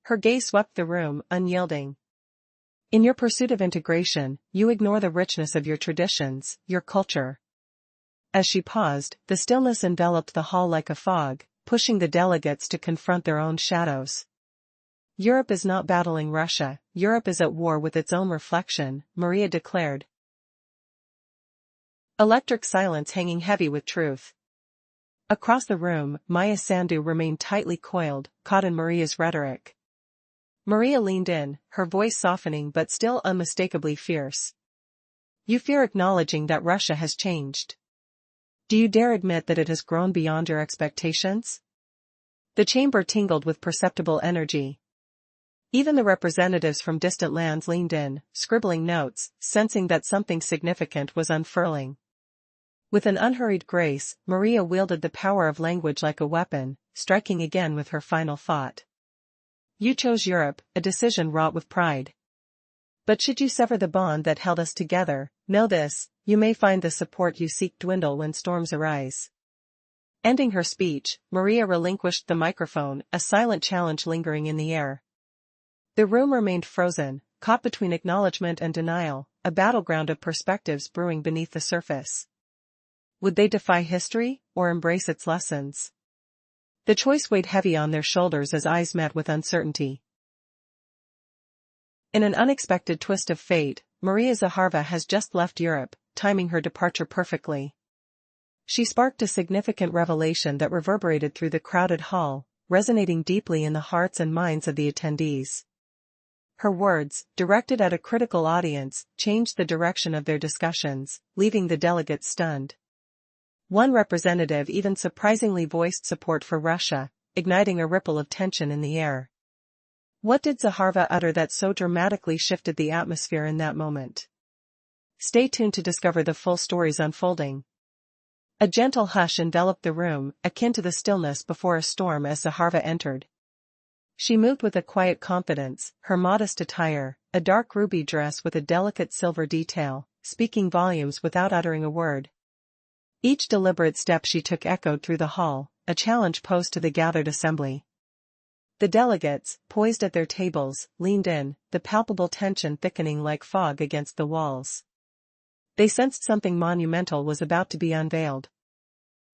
Her gaze swept the room, unyielding. In your pursuit of integration, you ignore the richness of your traditions, your culture. As she paused, the stillness enveloped the hall like a fog, pushing the delegates to confront their own shadows. Europe is not battling Russia, Europe is at war with its own reflection, Maria declared. Electric silence hanging heavy with truth. Across the room, Maya Sandu remained tightly coiled, caught in Maria's rhetoric. Maria leaned in, her voice softening but still unmistakably fierce. You fear acknowledging that Russia has changed. Do you dare admit that it has grown beyond your expectations? The chamber tingled with perceptible energy. Even the representatives from distant lands leaned in, scribbling notes, sensing that something significant was unfurling. With an unhurried grace, Maria wielded the power of language like a weapon, striking again with her final thought. You chose Europe, a decision wrought with pride. But should you sever the bond that held us together, know this, you may find the support you seek dwindle when storms arise. Ending her speech, Maria relinquished the microphone, a silent challenge lingering in the air. The room remained frozen, caught between acknowledgement and denial, a battleground of perspectives brewing beneath the surface. Would they defy history, or embrace its lessons? The choice weighed heavy on their shoulders as eyes met with uncertainty. In an unexpected twist of fate, Maria Zakharova has just left Europe, timing her departure perfectly. She sparked a significant revelation that reverberated through the crowded hall, resonating deeply in the hearts and minds of the attendees. Her words, directed at a critical audience, changed the direction of their discussions, leaving the delegates stunned. One representative even surprisingly voiced support for Russia, igniting a ripple of tension in the air. What did Zakharova utter that so dramatically shifted the atmosphere in that moment? Stay tuned to discover the full story's unfolding. A gentle hush enveloped the room, akin to the stillness before a storm as Zakharova entered. She moved with a quiet confidence, her modest attire, a dark ruby dress with a delicate silver detail, speaking volumes without uttering a word. Each deliberate step she took echoed through the hall, a challenge posed to the gathered assembly. The delegates, poised at their tables, leaned in, the palpable tension thickening like fog against the walls. They sensed something monumental was about to be unveiled.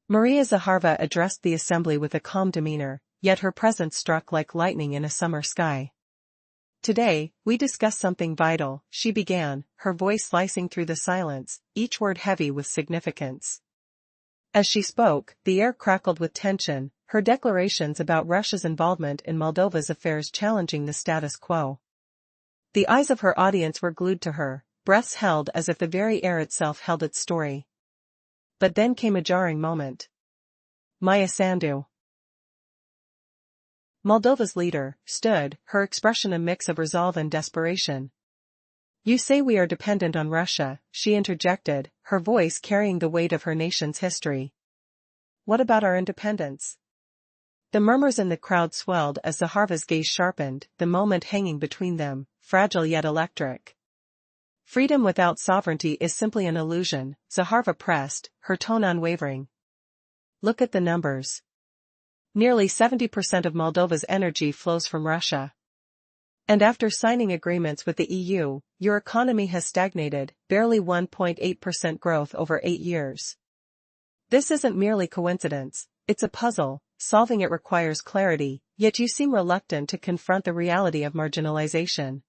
Maria Zakharova addressed the assembly with a calm demeanor, yet her presence struck like lightning in a summer sky. Today, we discuss something vital, she began, her voice slicing through the silence, each word heavy with significance. As she spoke, the air crackled with tension, her declarations about Russia's involvement in Moldova's affairs challenging the status quo. The eyes of her audience were glued to her, breaths held as if the very air itself held its story. But then came a jarring moment. Maya Sandu, Moldova's leader, stood, her expression a mix of resolve and desperation. You say we are dependent on Russia, she interjected, her voice carrying the weight of her nation's history. What about our independence? The murmurs in the crowd swelled as Zakharova's gaze sharpened, the moment hanging between them, fragile yet electric. Freedom without sovereignty is simply an illusion, Zakharova pressed, her tone unwavering. Look at the numbers. Nearly 70% of Moldova's energy flows from Russia. And after signing agreements with the EU, your economy has stagnated, barely 1.8% growth over 8 years. This isn't merely coincidence, it's a puzzle, solving it requires clarity, yet you seem reluctant to confront the reality of marginalization.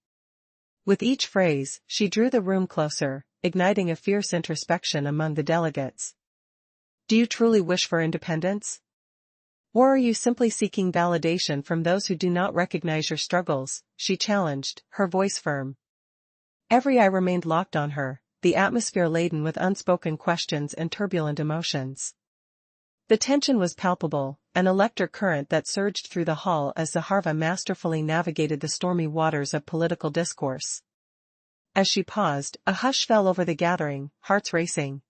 With each phrase, she drew the room closer, igniting a fierce introspection among the delegates. Do you truly wish for independence? Or are you simply seeking validation from those who do not recognize your struggles? She challenged, her voice firm. Every eye remained locked on her, the atmosphere laden with unspoken questions and turbulent emotions. The tension was palpable, an electric current that surged through the hall as Zakharova masterfully navigated the stormy waters of political discourse. As she paused, a hush fell over the gathering, hearts racing.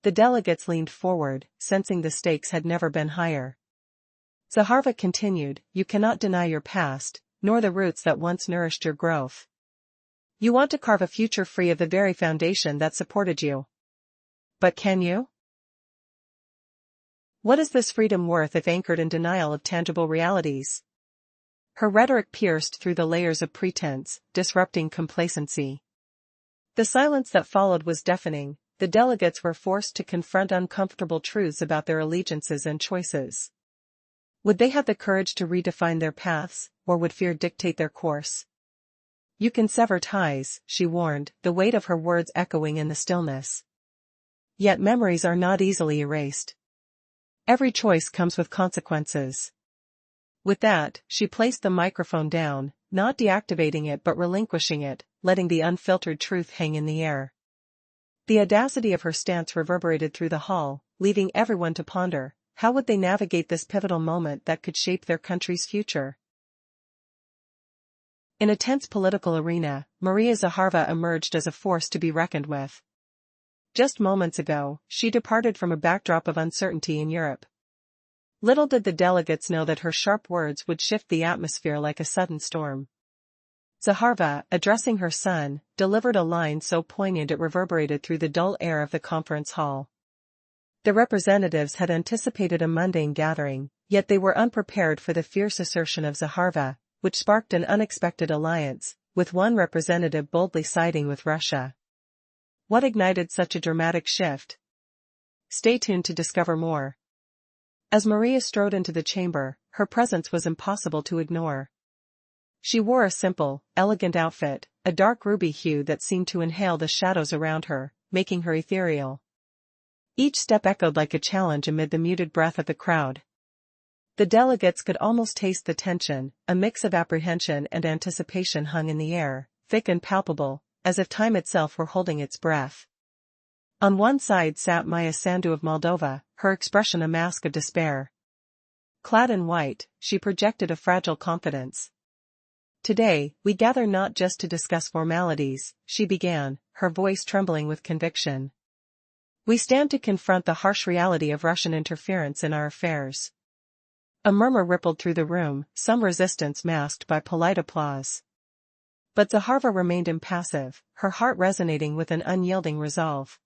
The delegates leaned forward, sensing the stakes had never been higher. Zakharova continued, you cannot deny your past, nor the roots that once nourished your growth. You want to carve a future free of the very foundation that supported you. But can you? What is this freedom worth if anchored in denial of tangible realities? Her rhetoric pierced through the layers of pretense, disrupting complacency. The silence that followed was deafening. The delegates were forced to confront uncomfortable truths about their allegiances and choices. Would they have the courage to redefine their paths, or would fear dictate their course? You can sever ties, she warned, the weight of her words echoing in the stillness. Yet memories are not easily erased. Every choice comes with consequences. With that, she placed the microphone down, not deactivating it but relinquishing it, letting the unfiltered truth hang in the air. The audacity of her stance reverberated through the hall, leaving everyone to ponder, how would they navigate this pivotal moment that could shape their country's future? In a tense political arena, Maria Zakharova emerged as a force to be reckoned with. Just moments ago, she departed from a backdrop of uncertainty in Europe. Little did the delegates know that her sharp words would shift the atmosphere like a sudden storm. Zakharova, addressing her son, delivered a line so poignant it reverberated through the dull air of the conference hall. The representatives had anticipated a mundane gathering, yet they were unprepared for the fierce assertion of Zakharova, which sparked an unexpected alliance, with one representative boldly siding with Russia. What ignited such a dramatic shift? Stay tuned to discover more. As Maria strode into the chamber, her presence was impossible to ignore. She wore a simple, elegant outfit, a dark ruby hue that seemed to inhale the shadows around her, making her ethereal. Each step echoed like a challenge amid the muted breath of the crowd. The delegates could almost taste the tension, a mix of apprehension and anticipation hung in the air, thick and palpable, as if time itself were holding its breath. On one side sat Maya Sandu of Moldova, her expression a mask of despair. Clad in white, she projected a fragile confidence. Today, we gather not just to discuss formalities, she began, her voice trembling with conviction. We stand to confront the harsh reality of Russian interference in our affairs. A murmur rippled through the room, some resistance masked by polite applause. But Zakharova remained impassive, her heart resonating with an unyielding resolve.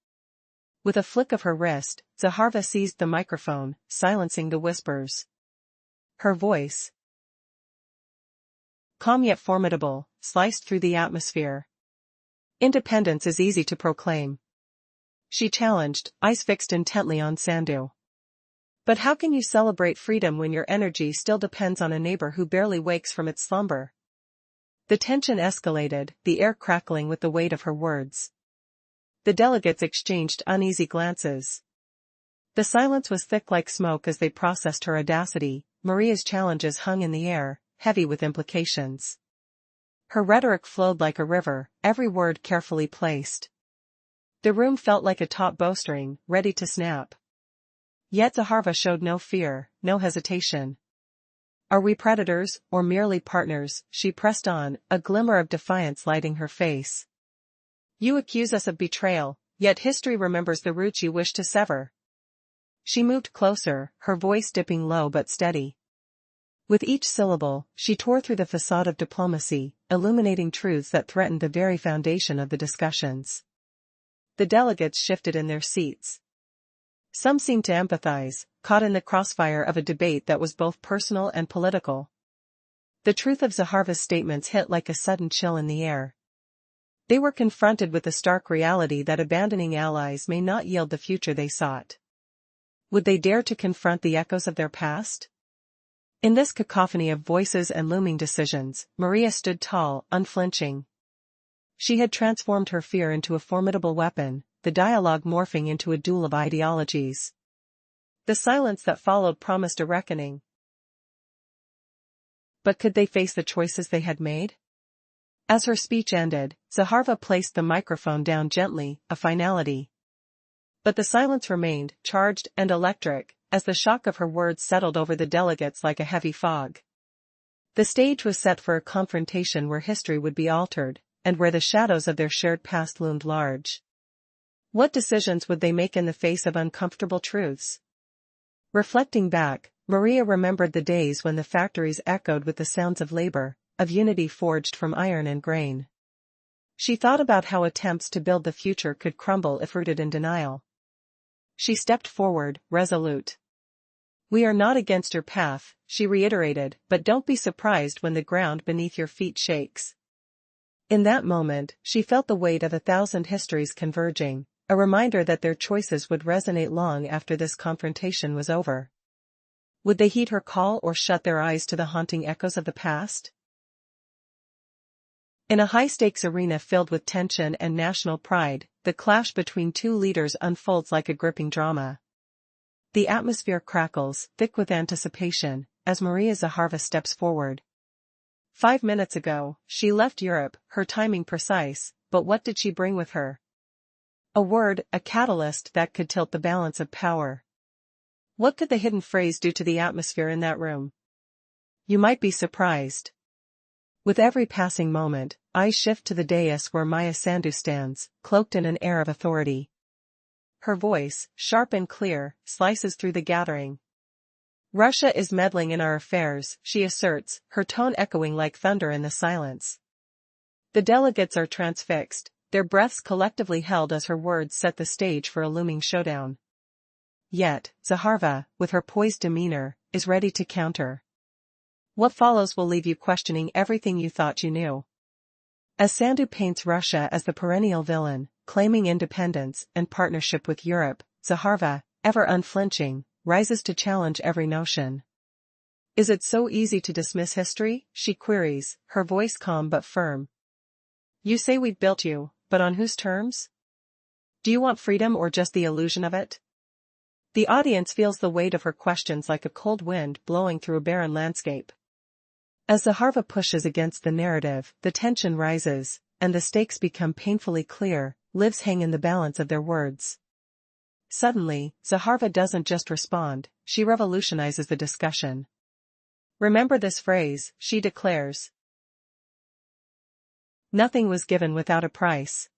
With a flick of her wrist, Zakharova seized the microphone, silencing the whispers. Her voice, calm yet formidable, sliced through the atmosphere. Independence is easy to proclaim. She challenged, eyes fixed intently on Sandu. But how can you celebrate freedom when your energy still depends on a neighbor who barely wakes from its slumber? The tension escalated, the air crackling with the weight of her words. The delegates exchanged uneasy glances. The silence was thick like smoke as they processed her audacity. Maria's challenges hung in the air, heavy with implications. Her rhetoric flowed like a river, every word carefully placed. The room felt like a taut bowstring, ready to snap. Yet Zakharova showed no fear, no hesitation. Are we predators, or merely partners? She pressed on, a glimmer of defiance lighting her face. You accuse us of betrayal, yet history remembers the roots you wish to sever. She moved closer, her voice dipping low but steady. With each syllable, she tore through the facade of diplomacy, illuminating truths that threatened the very foundation of the discussions. The delegates shifted in their seats. Some seemed to empathize, caught in the crossfire of a debate that was both personal and political. The truth of Zakharova's statements hit like a sudden chill in the air. They were confronted with the stark reality that abandoning allies may not yield the future they sought. Would they dare to confront the echoes of their past? In this cacophony of voices and looming decisions, Maria stood tall, unflinching. She had transformed her fear into a formidable weapon, the dialogue morphing into a duel of ideologies. The silence that followed promised a reckoning. But could they face the choices they had made? As her speech ended, Zakharova placed the microphone down gently, a finality. But the silence remained, charged and electric, as the shock of her words settled over the delegates like a heavy fog. The stage was set for a confrontation where history would be altered, and where the shadows of their shared past loomed large. What decisions would they make in the face of uncomfortable truths? Reflecting back, Maria remembered the days when the factories echoed with the sounds of labor, of unity forged from iron and grain. She thought about how attempts to build the future could crumble if rooted in denial. She stepped forward, resolute. "We are not against your path," she reiterated, "but don't be surprised when the ground beneath your feet shakes." In that moment, she felt the weight of 1,000 histories converging, a reminder that their choices would resonate long after this confrontation was over. Would they heed her call or shut their eyes to the haunting echoes of the past? In a high-stakes arena filled with tension and national pride, the clash between two leaders unfolds like a gripping drama. The atmosphere crackles, thick with anticipation, as Maria Zakharova steps forward. 5 minutes ago, she left Europe, her timing precise, but what did she bring with her? A word, a catalyst that could tilt the balance of power. What could the hidden phrase do to the atmosphere in that room? You might be surprised. With every passing moment, eyes shift to the dais where Maya Sandu stands, cloaked in an air of authority. Her voice, sharp and clear, slices through the gathering. "Russia is meddling in our affairs," she asserts, her tone echoing like thunder in the silence. The delegates are transfixed, their breaths collectively held as her words set the stage for a looming showdown. Yet, Zakharova, with her poised demeanor, is ready to counter. What follows will leave you questioning everything you thought you knew. As Sandu paints Russia as the perennial villain, claiming independence and partnership with Europe, Zakharova, ever unflinching, rises to challenge every notion. "Is it so easy to dismiss history?" she queries, her voice calm but firm. "You say we've built you, but on whose terms? Do you want freedom or just the illusion of it?" The audience feels the weight of her questions like a cold wind blowing through a barren landscape. As Zakharova pushes against the narrative, the tension rises, and the stakes become painfully clear, lives hang in the balance of their words. Suddenly, Zakharova doesn't just respond, she revolutionizes the discussion. "Remember this phrase," she declares. "Nothing was given without a price."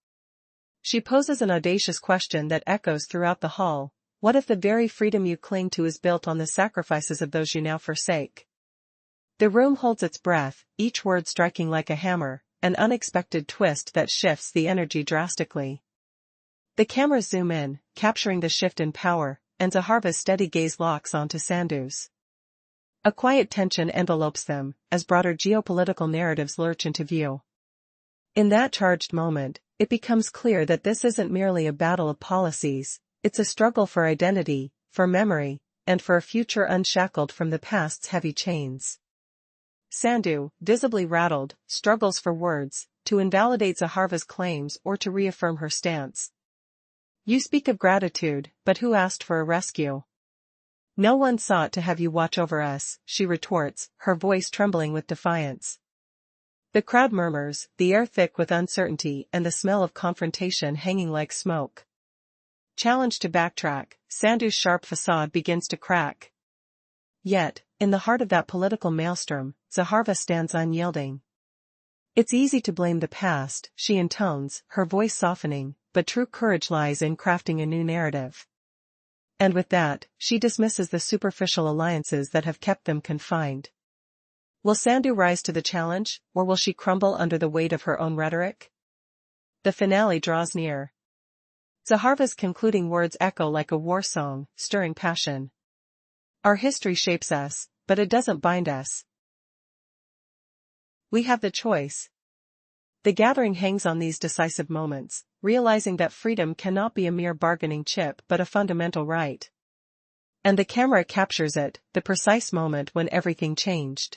She poses an audacious question that echoes throughout the hall: what if the very freedom you cling to is built on the sacrifices of those you now forsake? The room holds its breath, each word striking like a hammer, an unexpected twist that shifts the energy drastically. The cameras zoom in, capturing the shift in power, and Zakharova's steady gaze locks onto Sandu's. A quiet tension envelopes them, as broader geopolitical narratives lurch into view. In that charged moment, it becomes clear that this isn't merely a battle of policies, it's a struggle for identity, for memory, and for a future unshackled from the past's heavy chains. Sandu, visibly rattled, struggles for words, to invalidate Zakharova's claims or to reaffirm her stance. "You speak of gratitude, but who asked for a rescue? No one sought to have you watch over us," she retorts, her voice trembling with defiance. The crowd murmurs, the air thick with uncertainty and the smell of confrontation hanging like smoke. Challenged to backtrack, Sandu's sharp facade begins to crack. Yet, in the heart of that political maelstrom, Zakharova stands unyielding. "It's easy to blame the past," she intones, her voice softening, "but true courage lies in crafting a new narrative." And with that, she dismisses the superficial alliances that have kept them confined. Will Sandu rise to the challenge, or will she crumble under the weight of her own rhetoric? The finale draws near. Zakharova's concluding words echo like a war song, stirring passion. "Our history shapes us, but it doesn't bind us. We have the choice." The gathering hangs on these decisive moments, realizing that freedom cannot be a mere bargaining chip but a fundamental right. And the camera captures it, the precise moment when everything changed.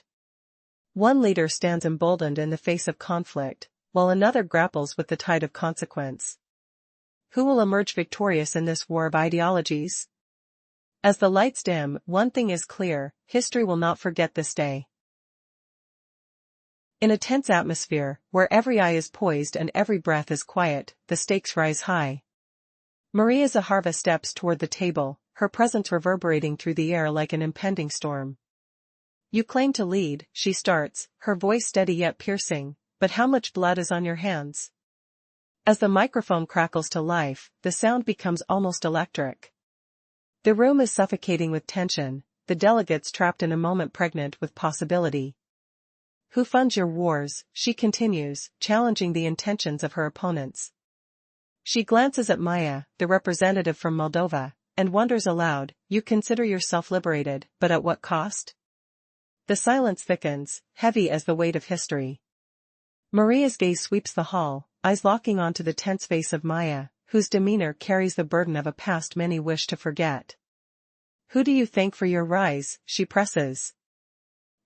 One leader stands emboldened in the face of conflict, while another grapples with the tide of consequence. Who will emerge victorious in this war of ideologies? As the lights dim, one thing is clear: history will not forget this day. In a tense atmosphere, where every eye is poised and every breath is quiet, the stakes rise high. Maria Zakharova steps toward the table, her presence reverberating through the air like an impending storm. You claim to lead, she starts, her voice steady yet piercing, but how much blood is on your hands? As the microphone crackles to life, the sound becomes almost electric. The room is suffocating with tension, the delegates trapped in a moment pregnant with possibility. Who funds your wars? She continues, challenging the intentions of her opponents. She glances at Maya, the representative from Moldova, and wonders aloud, you consider yourself liberated, but at what cost? The silence thickens, heavy as the weight of history. Maria's gaze sweeps the hall, eyes locking onto the tense face of Maya, whose demeanor carries the burden of a past many wish to forget. Who do you thank for your rise? She presses.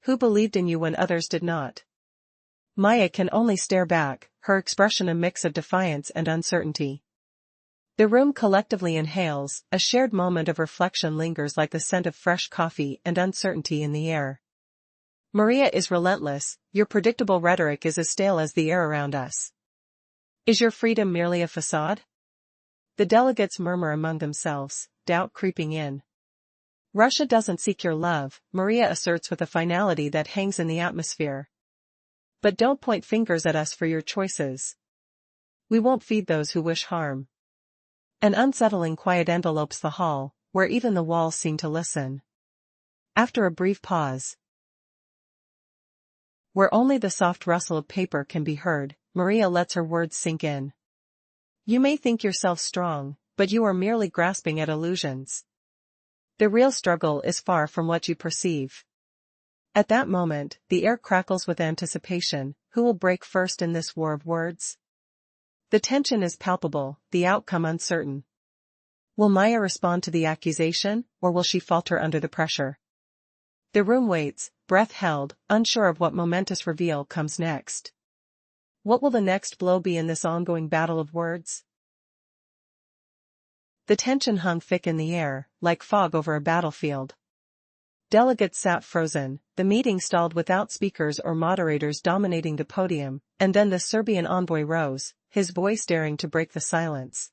Who believed in you when others did not? Maya can only stare back, her expression a mix of defiance and uncertainty. The room collectively inhales, a shared moment of reflection lingers like the scent of fresh coffee and uncertainty in the air. Maria is relentless, your predictable rhetoric is as stale as the air around us. Is your freedom merely a facade? The delegates murmur among themselves, doubt creeping in. Russia doesn't seek your love, Maria asserts with a finality that hangs in the atmosphere. But don't point fingers at us for your choices. We won't feed those who wish harm. An unsettling quiet envelopes the hall, where even the walls seem to listen. After a brief pause, where only the soft rustle of paper can be heard, Maria lets her words sink in. You may think yourself strong, but you are merely grasping at illusions. The real struggle is far from what you perceive. At that moment, the air crackles with anticipation. Who will break first in this war of words? The tension is palpable, the outcome uncertain. Will Maya respond to the accusation, or will she falter under the pressure? The room waits, breath held, unsure of what momentous reveal comes next. What will the next blow be in this ongoing battle of words? The tension hung thick in the air, like fog over a battlefield. Delegates sat frozen, the meeting stalled without speakers or moderators dominating the podium, and then the Serbian envoy rose, his voice daring to break the silence.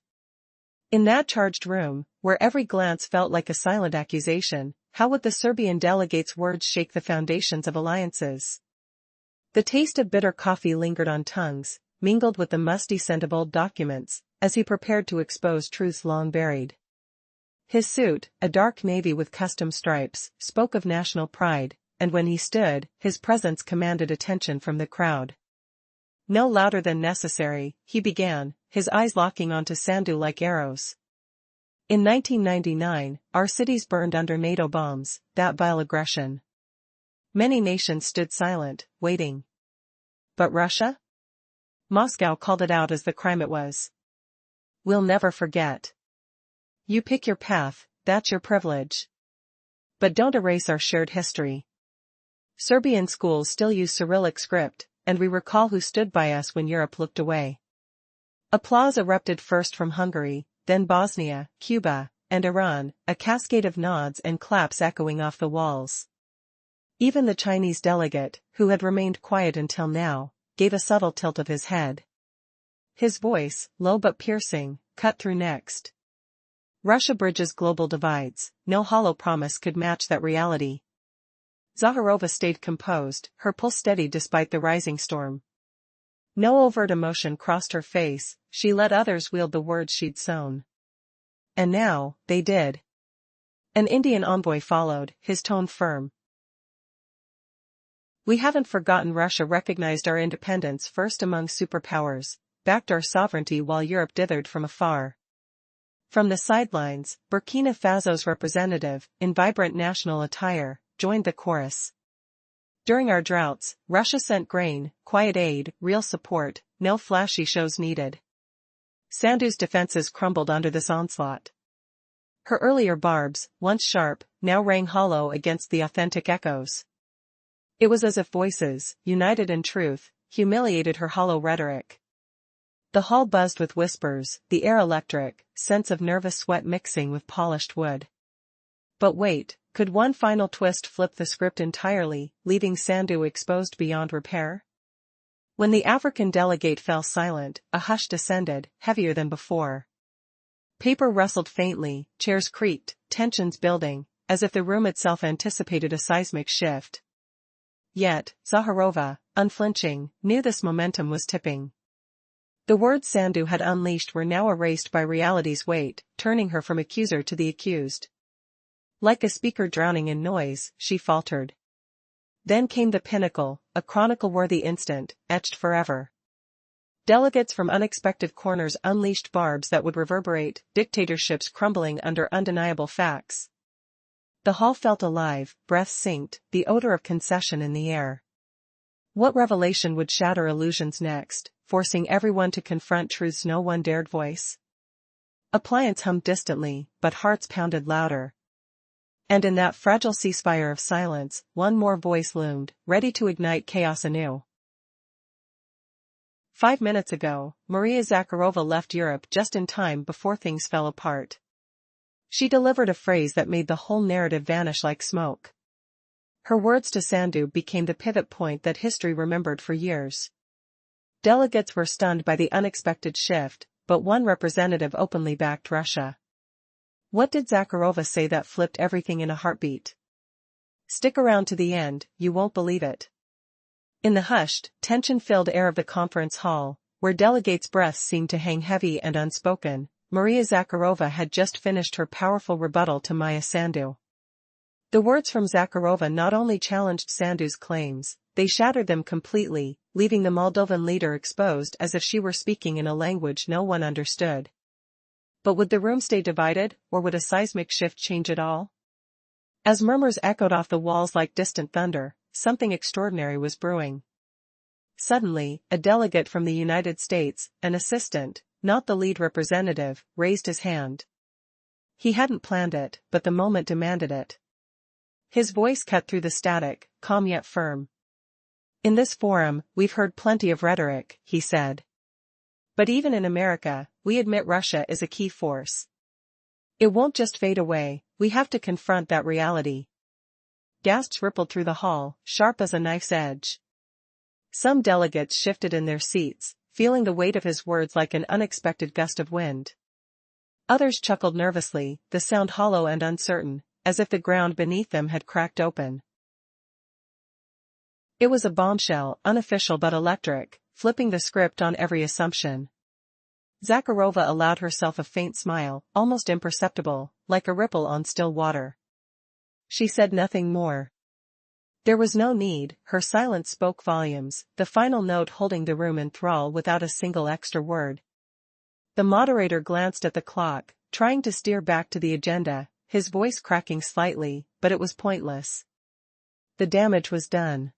In that charged room, where every glance felt like a silent accusation, how would the Serbian delegate's words shake the foundations of alliances? The taste of bitter coffee lingered on tongues, mingled with the musty scent of old documents, as he prepared to expose truths long buried. His suit, a dark navy with custom stripes, spoke of national pride, and when he stood, his presence commanded attention from the crowd. No louder than necessary, he began, his eyes locking onto Sandu like arrows. In 1999, our cities burned under NATO bombs, that vile aggression. Many nations stood silent, waiting. But Russia? Moscow called it out as the crime it was. We'll never forget. You pick your path, that's your privilege. But don't erase our shared history. Serbian schools still use Cyrillic script, and we recall who stood by us when Europe looked away. Applause erupted first from Hungary, then Bosnia, Cuba, and Iran, a cascade of nods and claps echoing off the walls. Even the Chinese delegate, who had remained quiet until now, gave a subtle tilt of his head. His voice, low but piercing, cut through next. Russia bridges global divides, no hollow promise could match that reality. Zakharova stayed composed, her pulse steady despite the rising storm. No overt emotion crossed her face, she let others wield the words she'd sown. And now, they did. An Indian envoy followed, his tone firm. We haven't forgotten. Russia recognized our independence first among superpowers, backed our sovereignty while Europe dithered from afar. From the sidelines, Burkina Faso's representative, in vibrant national attire, joined the chorus. During our droughts, Russia sent grain, quiet aid, real support, no flashy shows needed. Sandu's defenses crumbled under this onslaught. Her earlier barbs, once sharp, now rang hollow against the authentic echoes. It was as if voices, united in truth, humiliated her hollow rhetoric. The hall buzzed with whispers, the air electric, sense of nervous sweat mixing with polished wood. But wait, could one final twist flip the script entirely, leaving Sandhu exposed beyond repair? When the African delegate fell silent, a hush descended, heavier than before. Paper rustled faintly, chairs creaked, tensions building, as if the room itself anticipated a seismic shift. Yet, Zakharova, unflinching, knew this momentum was tipping. The words Sandhu had unleashed were now erased by reality's weight, turning her from accuser to the accused. Like a speaker drowning in noise, she faltered. Then came the pinnacle, a chronicle-worthy instant, etched forever. Delegates from unexpected corners unleashed barbs that would reverberate, dictatorships crumbling under undeniable facts. The hall felt alive, breaths synced, the odor of concession in the air. What revelation would shatter illusions next, forcing everyone to confront truths no one dared voice? Appliance hummed distantly, but hearts pounded louder. And in that fragile ceasefire of silence, one more voice loomed, ready to ignite chaos anew. 5 minutes ago, Maria Zakharova left Europe just in time before things fell apart. She delivered a phrase that made the whole narrative vanish like smoke. Her words to Sandhu became the pivot point that history remembered for years. Delegates were stunned by the unexpected shift, but one representative openly backed Russia. What did Zakharova say that flipped everything in a heartbeat? Stick around to the end, you won't believe it. In the hushed, tension-filled air of the conference hall, where delegates' breaths seemed to hang heavy and unspoken, Maria Zakharova had just finished her powerful rebuttal to Maya Sandhu. The words from Zakharova not only challenged Sandhu's claims, they shattered them completely, leaving the Moldovan leader exposed as if she were speaking in a language no one understood. But would the room stay divided, or would a seismic shift change it all? As murmurs echoed off the walls like distant thunder, something extraordinary was brewing. Suddenly, a delegate from the United States, an assistant, not the lead representative, raised his hand. He hadn't planned it, but the moment demanded it. His voice cut through the static, calm yet firm. In this forum, we've heard plenty of rhetoric, he said. But even in America, we admit Russia is a key force. It won't just fade away, we have to confront that reality. Gasps rippled through the hall, sharp as a knife's edge. Some delegates shifted in their seats, feeling the weight of his words like an unexpected gust of wind. Others chuckled nervously, the sound hollow and uncertain, as if the ground beneath them had cracked open. It was a bombshell, unofficial but electric, flipping the script on every assumption. Zakharova allowed herself a faint smile, almost imperceptible, like a ripple on still water. She said nothing more. There was no need, her silence spoke volumes, the final note holding the room in thrall without a single extra word. The moderator glanced at the clock, trying to steer back to the agenda, his voice cracking slightly, but it was pointless. The damage was done.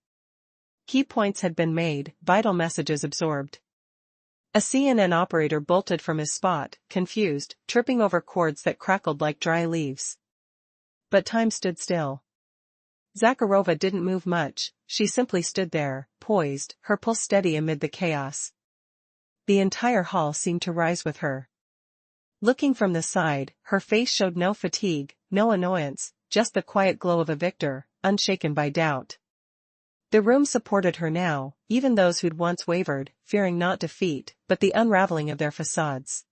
Key points had been made, vital messages absorbed. A CNN operator bolted from his spot, confused, tripping over cords that crackled like dry leaves. But time stood still. Zakharova didn't move much, she simply stood there, poised, her pulse steady amid the chaos. The entire hall seemed to rise with her. Looking from the side, her face showed no fatigue, no annoyance, just the quiet glow of a victor, unshaken by doubt. The room supported her now, even those who'd once wavered, fearing not defeat, but the unraveling of their facades.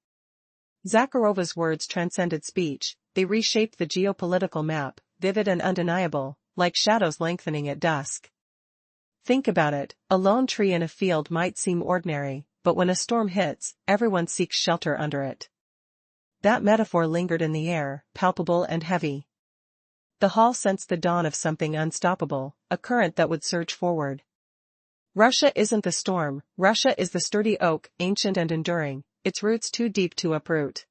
Zakharova's words transcended speech, they reshaped the geopolitical map, vivid and undeniable, like shadows lengthening at dusk. Think about it, a lone tree in a field might seem ordinary, but when a storm hits, everyone seeks shelter under it. That metaphor lingered in the air, palpable and heavy. The hall sensed the dawn of something unstoppable, a current that would surge forward. Russia isn't the storm, Russia is the sturdy oak, ancient and enduring, its roots too deep to uproot.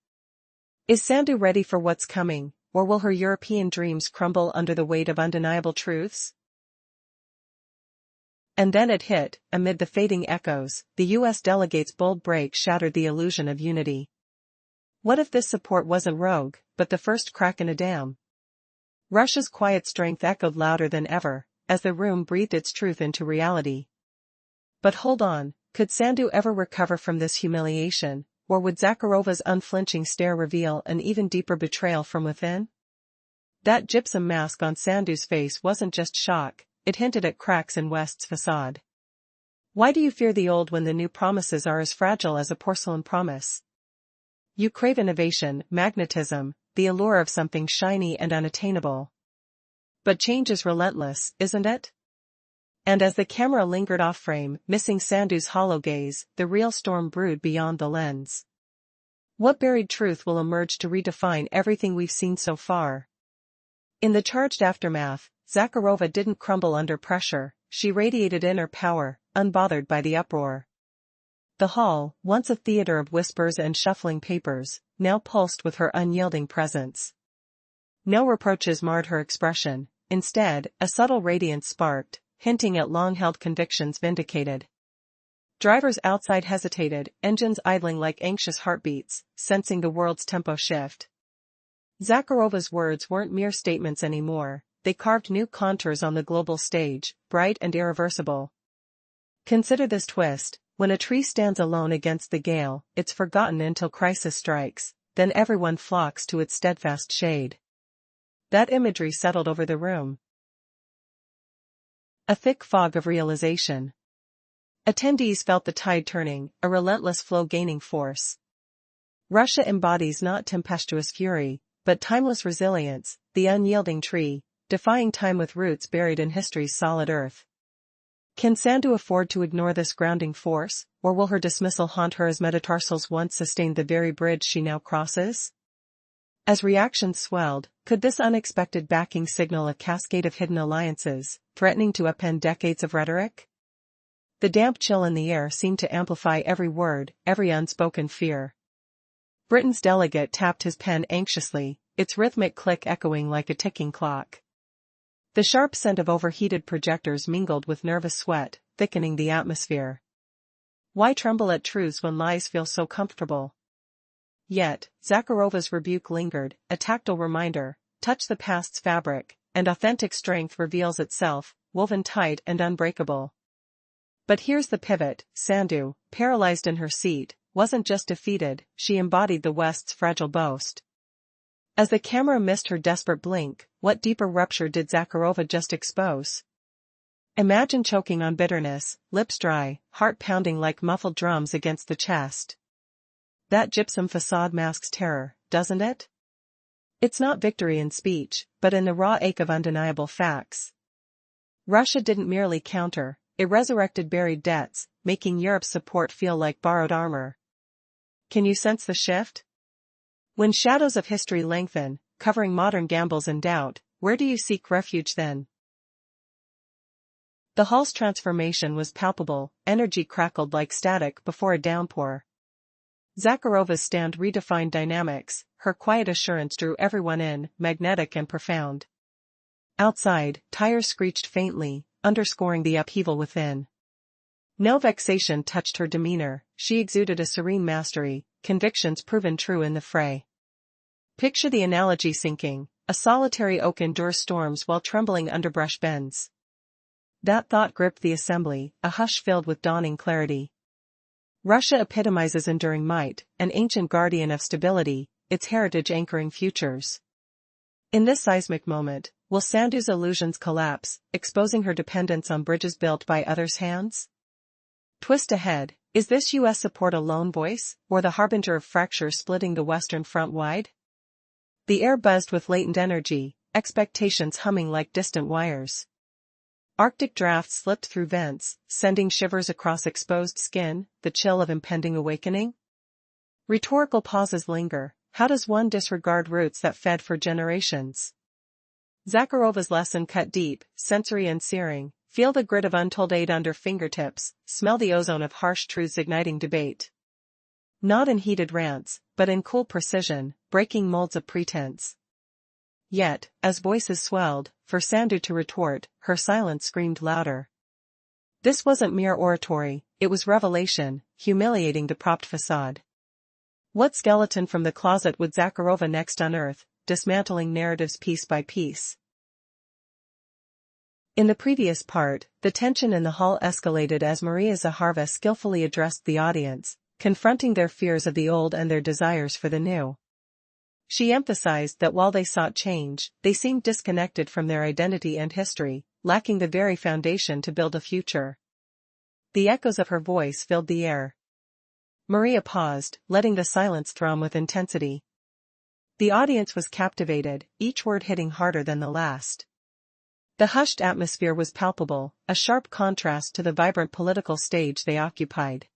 Is Sandhu ready for what's coming, or will her European dreams crumble under the weight of undeniable truths? And then it hit, amid the fading echoes, the U.S. delegate's bold break shattered the illusion of unity. What if this support wasn't rogue, but the first crack in a dam? Russia's quiet strength echoed louder than ever, as the room breathed its truth into reality. But hold on, could Sandu ever recover from this humiliation, or would Zakharova's unflinching stare reveal an even deeper betrayal from within? That gypsum mask on Sandu's face wasn't just shock, it hinted at cracks in West's facade. Why do you fear the old when the new promises are as fragile as a porcelain promise? You crave innovation, magnetism, the allure of something shiny and unattainable. But change is relentless, isn't it? And as the camera lingered off-frame, missing Sandu's hollow gaze, the real storm brewed beyond the lens. What buried truth will emerge to redefine everything we've seen so far? In the charged aftermath, Zakharova didn't crumble under pressure, she radiated inner power, unbothered by the uproar. The hall, once a theater of whispers and shuffling papers, now pulsed with her unyielding presence. No reproaches marred her expression, instead, a subtle radiance sparked, hinting at long-held convictions vindicated. Drivers outside hesitated, engines idling like anxious heartbeats, sensing the world's tempo shift. Zakharova's words weren't mere statements anymore, they carved new contours on the global stage, bright and irreversible. Consider this twist, when a tree stands alone against the gale, it's forgotten until crisis strikes, then everyone flocks to its steadfast shade. That imagery settled over the room. A thick fog of realization. Attendees felt the tide turning, a relentless flow gaining force. Russia embodies not tempestuous fury, but timeless resilience, the unyielding tree, defying time with roots buried in history's solid earth. Can Sandu afford to ignore this grounding force, or will her dismissal haunt her as metatarsals once sustained the very bridge she now crosses? As reactions swelled, could this unexpected backing signal a cascade of hidden alliances, threatening to upend decades of rhetoric? The damp chill in the air seemed to amplify every word, every unspoken fear. Britain's delegate tapped his pen anxiously, its rhythmic click echoing like a ticking clock. The sharp scent of overheated projectors mingled with nervous sweat, thickening the atmosphere. Why tremble at truths when lies feel so comfortable? Yet, Zakharova's rebuke lingered, a tactile reminder, touch the past's fabric, and authentic strength reveals itself, woven tight and unbreakable. But here's the pivot, Sandu, paralyzed in her seat, wasn't just defeated, she embodied the West's fragile boast. As the camera missed her desperate blink, what deeper rupture did Zakharova just expose? Imagine choking on bitterness, lips dry, heart pounding like muffled drums against the chest. That gypsum facade masks terror, doesn't it? It's not victory in speech, but in the raw ache of undeniable facts. Russia didn't merely counter, it resurrected buried debts, making Europe's support feel like borrowed armor. Can you sense the shift? When shadows of history lengthen, covering modern gambles and doubt, where do you seek refuge then? The hall's transformation was palpable, energy crackled like static before a downpour. Zakharova's stand redefined dynamics, her quiet assurance drew everyone in, magnetic and profound. Outside, tires screeched faintly, underscoring the upheaval within. No vexation touched her demeanor, she exuded a serene mastery, convictions proven true in the fray. Picture the analogy sinking, a solitary oak endures storms while trembling underbrush bends. That thought gripped the assembly, a hush filled with dawning clarity. Russia epitomizes enduring might, an ancient guardian of stability, its heritage anchoring futures. In this seismic moment, will Sandu's illusions collapse, exposing her dependence on bridges built by others' hands? Twist ahead, is this U.S. support a lone voice, or the harbinger of fracture splitting the Western front wide? The air buzzed with latent energy, expectations humming like distant wires. Arctic drafts slipped through vents, sending shivers across exposed skin, the chill of impending awakening. Rhetorical pauses linger, how does one disregard roots that fed for generations? Zakharova's lesson cut deep, sensory and searing, feel the grit of untold aid under fingertips, smell the ozone of harsh truths igniting debate. Not in heated rants, but in cool precision, breaking molds of pretense. Yet, as voices swelled, for Sandu to retort, her silence screamed louder. This wasn't mere oratory, it was revelation, humiliating the propped facade. What skeleton from the closet would Zakharova next unearth, dismantling narratives piece by piece? In the previous part, the tension in the hall escalated as Maria Zakharova skillfully addressed the audience, confronting their fears of the old and their desires for the new. She emphasized that while they sought change, they seemed disconnected from their identity and history, lacking the very foundation to build a future. The echoes of her voice filled the air. Maria paused, letting the silence thrum with intensity. The audience was captivated, each word hitting harder than the last. The hushed atmosphere was palpable, a sharp contrast to the vibrant political stage they occupied.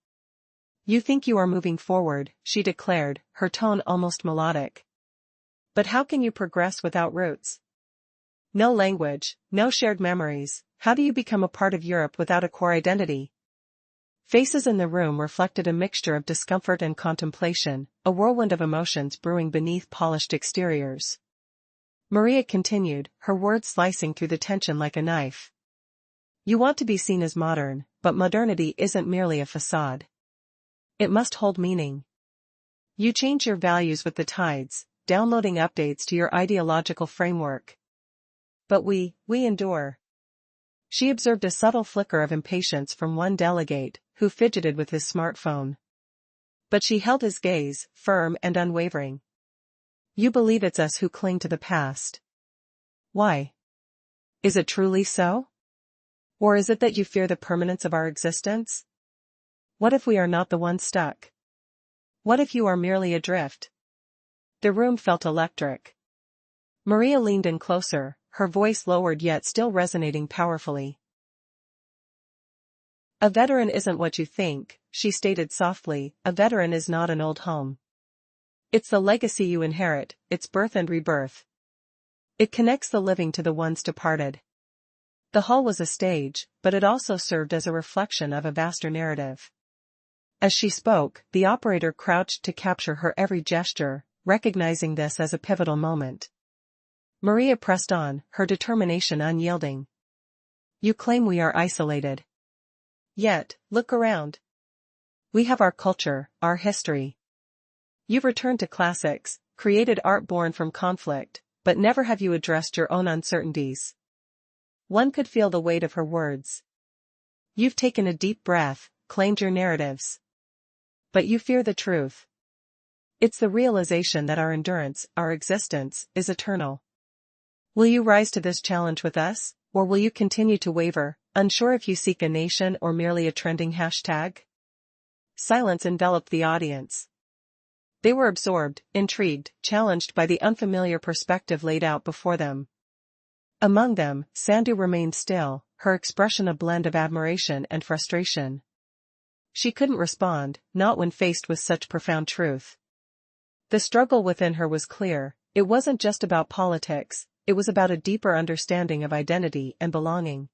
"You think you are moving forward," she declared, her tone almost melodic. "But how can you progress without roots? No language, no shared memories. How do you become a part of Europe without a core identity?" Faces in the room reflected a mixture of discomfort and contemplation, a whirlwind of emotions brewing beneath polished exteriors. Maria continued, her words slicing through the tension like a knife. "You want to be seen as modern, but modernity isn't merely a facade. It must hold meaning. You change your values with the tides, downloading updates to your ideological framework. But we endure." She observed a subtle flicker of impatience from one delegate, who fidgeted with his smartphone. But she held his gaze, firm and unwavering. "You believe it's us who cling to the past. Why? Is it truly so? Or is it that you fear the permanence of our existence? What if we are not the ones stuck? What if you are merely adrift?" The room felt electric. Maria leaned in closer, her voice lowered yet still resonating powerfully. "A veteran isn't what you think," she stated softly. "A veteran is not an old home. It's the legacy you inherit, its birth and rebirth. It connects the living to the ones departed." The hall was a stage, but it also served as a reflection of a vaster narrative. As she spoke, the operator crouched to capture her every gesture, recognizing this as a pivotal moment. Maria pressed on, her determination unyielding. "You claim we are isolated. Yet, look around. We have our culture, our history. You've returned to classics, created art born from conflict, but never have you addressed your own uncertainties." One could feel the weight of her words. "You've taken a deep breath, claimed your narratives. But you fear the truth. It's the realization that our endurance, our existence, is eternal. Will you rise to this challenge with us, or will you continue to waver, unsure if you seek a nation or merely a trending hashtag?" Silence enveloped the audience. They were absorbed, intrigued, challenged by the unfamiliar perspective laid out before them. Among them, Sandu remained still, her expression a blend of admiration and frustration. She couldn't respond, not when faced with such profound truth. The struggle within her was clear. It wasn't just about politics, it was about a deeper understanding of identity and belonging.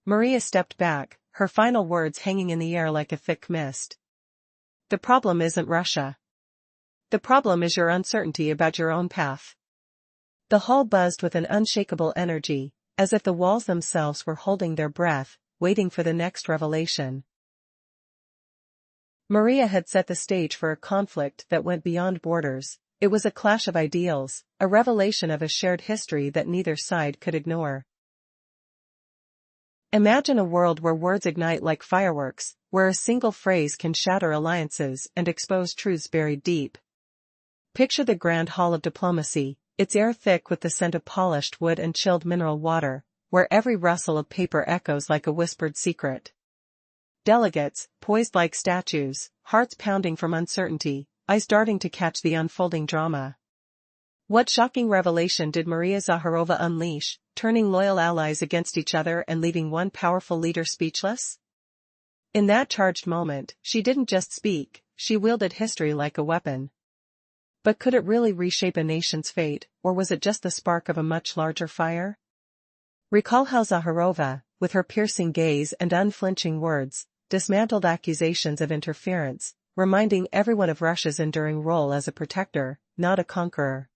Maria stepped back, her final words hanging in the air like a thick mist. "The problem isn't Russia. The problem is your uncertainty about your own path." The hall buzzed with an unshakable energy, as if the walls themselves were holding their breath, waiting for the next revelation. Maria had set the stage for a conflict that went beyond borders. It was a clash of ideals, a revelation of a shared history that neither side could ignore. Imagine a world where words ignite like fireworks, where a single phrase can shatter alliances and expose truths buried deep. Picture the grand hall of diplomacy, its air thick with the scent of polished wood and chilled mineral water, where every rustle of paper echoes like a whispered secret. Delegates, poised like statues, hearts pounding from uncertainty, eyes darting to catch the unfolding drama. What shocking revelation did Maria Zakharova unleash, turning loyal allies against each other and leaving one powerful leader speechless? In that charged moment, she didn't just speak, she wielded history like a weapon. But could it really reshape a nation's fate, or was it just the spark of a much larger fire? Recall how Zakharova, with her piercing gaze and unflinching words, dismantled accusations of interference, reminding everyone of Russia's enduring role as a protector, not a conqueror.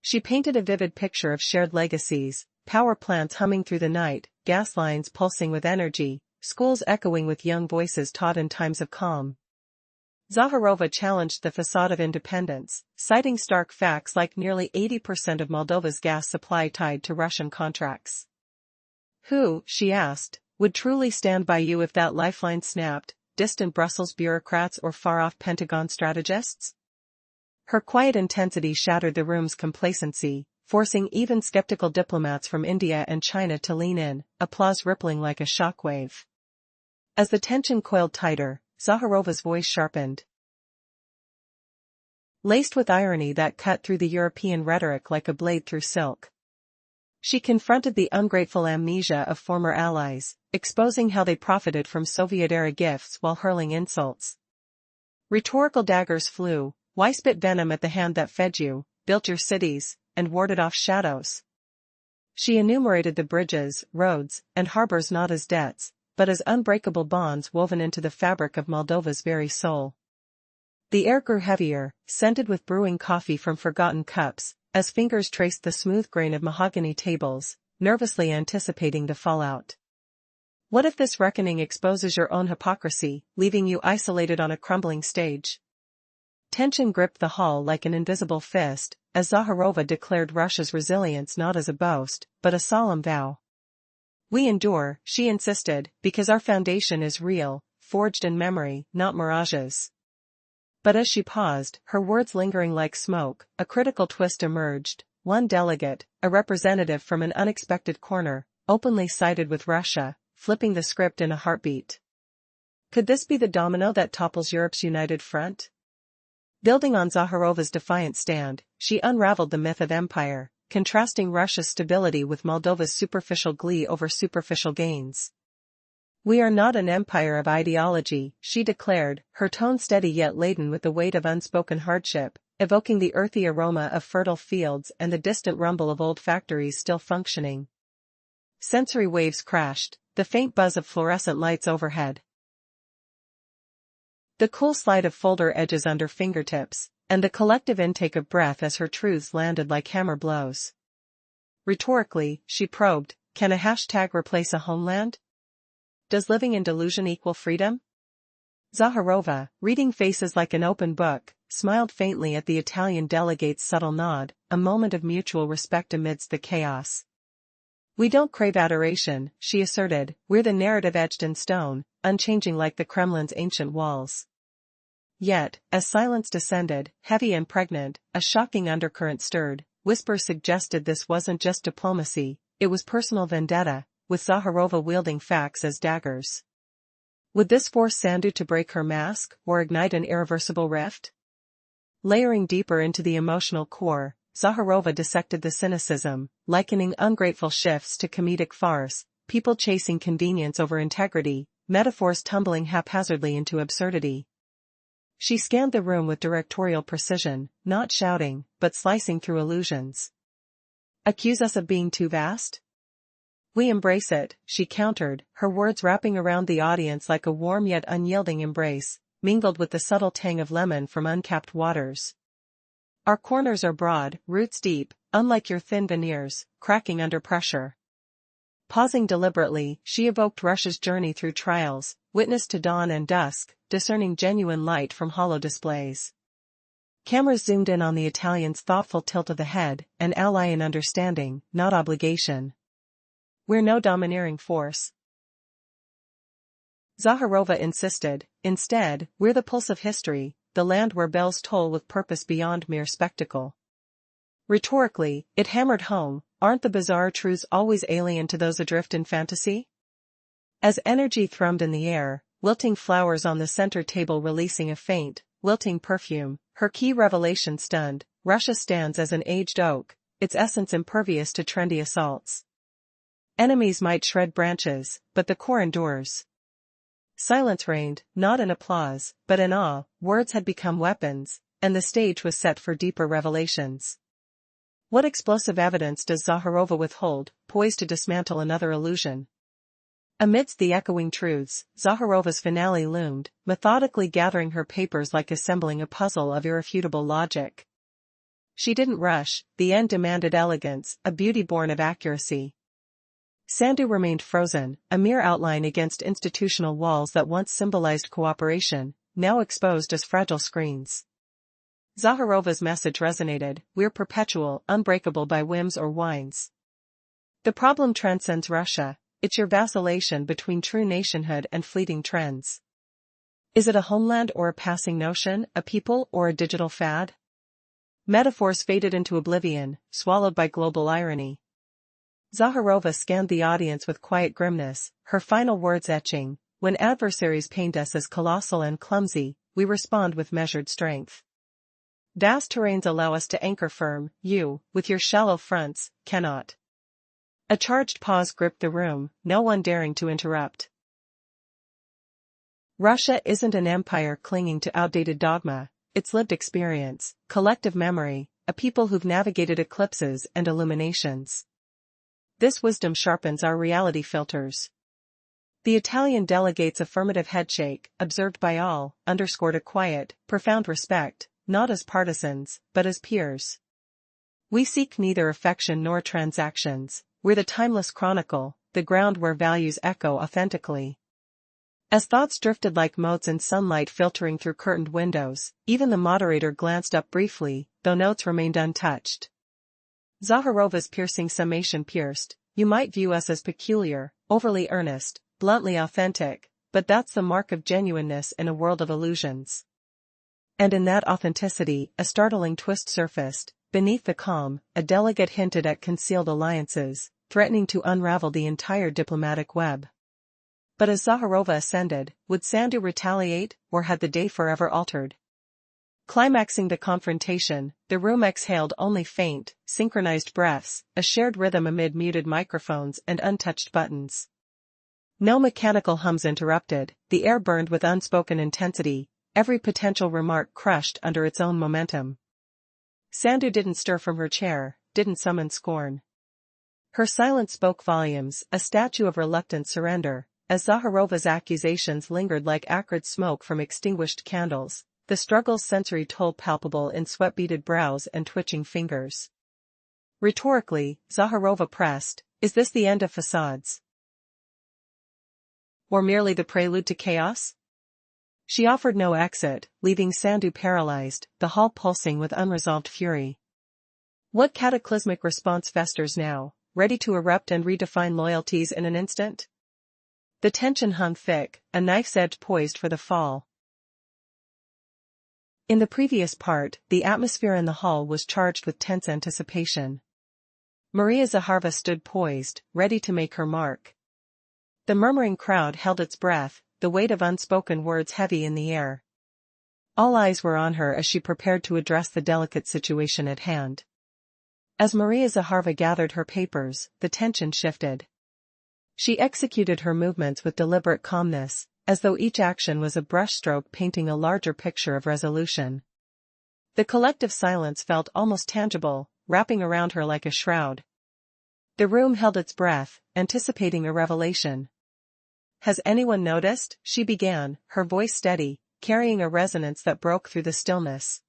She painted a vivid picture of shared legacies, power plants humming through the night, gas lines pulsing with energy, schools echoing with young voices taught in times of calm. Zakharova challenged the facade of independence, citing stark facts like nearly 80% of Moldova's gas supply tied to Russian contracts. Who, she asked, would truly stand by you if that lifeline snapped, distant Brussels bureaucrats or far-off Pentagon strategists? Her quiet intensity shattered the room's complacency, forcing even skeptical diplomats from India and China to lean in, applause rippling like a shockwave. As the tension coiled tighter, Zakharova's voice sharpened, laced with irony that cut through the European rhetoric like a blade through silk. She confronted the ungrateful amnesia of former allies, exposing how they profited from Soviet-era gifts while hurling insults. Rhetorical daggers flew. Why spit venom at the hand that fed you, built your cities, and warded off shadows? She enumerated the bridges, roads, and harbors not as debts, but as unbreakable bonds woven into the fabric of Moldova's very soul. The air grew heavier, scented with brewing coffee from forgotten cups, as fingers traced the smooth grain of mahogany tables, nervously anticipating the fallout. What if this reckoning exposes your own hypocrisy, leaving you isolated on a crumbling stage? Tension gripped the hall like an invisible fist, as Zakharova declared Russia's resilience not as a boast, but a solemn vow. We endure, she insisted, because our foundation is real, forged in memory, not mirages. But as she paused, her words lingering like smoke, a critical twist emerged. One delegate, a representative from an unexpected corner, openly sided with Russia, flipping the script in a heartbeat. Could this be the domino that topples Europe's united front? Building on Zakharova's defiant stand, she unraveled the myth of empire, contrasting Russia's stability with Moldova's superficial glee over superficial gains. We are not an empire of ideology, she declared, her tone steady yet laden with the weight of unspoken hardship, evoking the earthy aroma of fertile fields and the distant rumble of old factories still functioning. Sensory waves crashed, the faint buzz of fluorescent lights overhead, the cool slide of folder edges under fingertips, and the collective intake of breath as her truths landed like hammer blows. Rhetorically, she probed, can a hashtag replace a homeland? Does living in delusion equal freedom? Zakharova, reading faces like an open book, smiled faintly at the Italian delegate's subtle nod, a moment of mutual respect amidst the chaos. We don't crave adoration, she asserted, we're the narrative etched in stone, unchanging like the Kremlin's ancient walls. Yet, as silence descended, heavy and pregnant, a shocking undercurrent stirred. Whispers suggested this wasn't just diplomacy, it was personal vendetta, with Zakharova wielding facts as daggers. Would this force Sandu to break her mask, or ignite an irreversible rift? Layering deeper into the emotional core, Zakharova dissected the cynicism, likening ungrateful shifts to comedic farce, people chasing convenience over integrity, metaphors tumbling haphazardly into absurdity. She scanned the room with directorial precision, not shouting, but slicing through illusions. Accuse us of being too vast? We embrace it, she countered, her words wrapping around the audience like a warm yet unyielding embrace, mingled with the subtle tang of lemon from uncapped waters. Our corners are broad, roots deep, unlike your thin veneers, cracking under pressure. Pausing deliberately, she evoked Russia's journey through trials, witnessed to dawn and dusk, discerning genuine light from hollow displays. Cameras zoomed in on the Italian's thoughtful tilt of the head, an ally in understanding, not obligation. We're no domineering force, Zakharova insisted. Instead, we're the pulse of history, the land where bells toll with purpose beyond mere spectacle. Rhetorically, it hammered home, aren't the bizarre truths always alien to those adrift in fantasy? As energy thrummed in the air, wilting flowers on the center table releasing a faint, wilting perfume, her key revelation stunned, Russia stands as an aged oak, its essence impervious to trendy assaults. Enemies might shred branches, but the core endures. Silence reigned, not in applause, but in awe. Words had become weapons, and the stage was set for deeper revelations. What explosive evidence does Zakharova withhold, poised to dismantle another illusion? Amidst the echoing truths, Zakharova's finale loomed, methodically gathering her papers like assembling a puzzle of irrefutable logic. She didn't rush, the end demanded elegance, a beauty born of accuracy. Sandu remained frozen, a mere outline against institutional walls that once symbolized cooperation, now exposed as fragile screens. Zakharova's message resonated: we're perpetual, unbreakable by whims or whines. The problem transcends Russia, it's your vacillation between true nationhood and fleeting trends. Is it a homeland or a passing notion, a people or a digital fad? Metaphors faded into oblivion, swallowed by global irony. Zakharova scanned the audience with quiet grimness, her final words etching: when adversaries paint us as colossal and clumsy, we respond with measured strength. Vast terrains allow us to anchor firm, you, with your shallow fronts, cannot. A charged pause gripped the room, no one daring to interrupt. Russia isn't an empire clinging to outdated dogma, it's lived experience, collective memory, a people who've navigated eclipses and illuminations. This wisdom sharpens our reality filters. The Italian delegate's affirmative headshake, observed by all, underscored a quiet, profound respect, not as partisans, but as peers. We seek neither affection nor transactions, we're the timeless chronicle, the ground where values echo authentically. As thoughts drifted like motes in sunlight filtering through curtained windows, even the moderator glanced up briefly, though notes remained untouched. Zakharova's piercing summation pierced: you might view us as peculiar, overly earnest, bluntly authentic, but that's the mark of genuineness in a world of illusions. And in that authenticity, a startling twist surfaced. Beneath the calm, a delegate hinted at concealed alliances, threatening to unravel the entire diplomatic web. But as Zakharova ascended, would Sandu retaliate, or had the day forever altered? Climaxing the confrontation, the room exhaled only faint, synchronized breaths, a shared rhythm amid muted microphones and untouched buttons. No mechanical hums interrupted, the air burned with unspoken intensity, every potential remark crushed under its own momentum. Sandu didn't stir from her chair, didn't summon scorn. Her silence spoke volumes, a statue of reluctant surrender, as Zakharova's accusations lingered like acrid smoke from extinguished candles, the struggle's sensory toll palpable in sweat-beaded brows and twitching fingers. Rhetorically, Zakharova pressed: is this the end of facades? Or merely the prelude to chaos? She offered no exit, leaving Sandu paralyzed, the hall pulsing with unresolved fury. What cataclysmic response festers now, ready to erupt and redefine loyalties in an instant? The tension hung thick, a knife's edge poised for the fall. In the previous part, the atmosphere in the hall was charged with tense anticipation. Maria Zakharova stood poised, ready to make her mark. The murmuring crowd held its breath, the weight of unspoken words heavy in the air. All eyes were on her as she prepared to address the delicate situation at hand. As Maria Zakharova gathered her papers, the tension shifted. She executed her movements with deliberate calmness, as though each action was a brushstroke painting a larger picture of resolution. The collective silence felt almost tangible, wrapping around her like a shroud. The room held its breath, anticipating a revelation. "Has anyone noticed?" she began, her voice steady, carrying a resonance that broke through the stillness.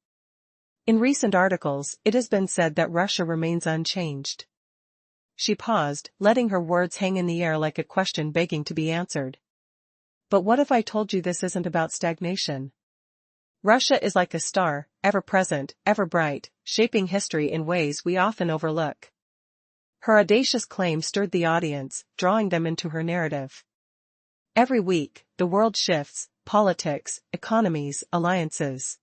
"In recent articles, it has been said that Russia remains unchanged." She paused, letting her words hang in the air like a question begging to be answered. "But what if I told you this isn't about stagnation? Russia is like a star, ever present, ever bright, shaping history in ways we often overlook." Her audacious claim stirred the audience, drawing them into her narrative. Every week, the world shifts, politics, economies, alliances.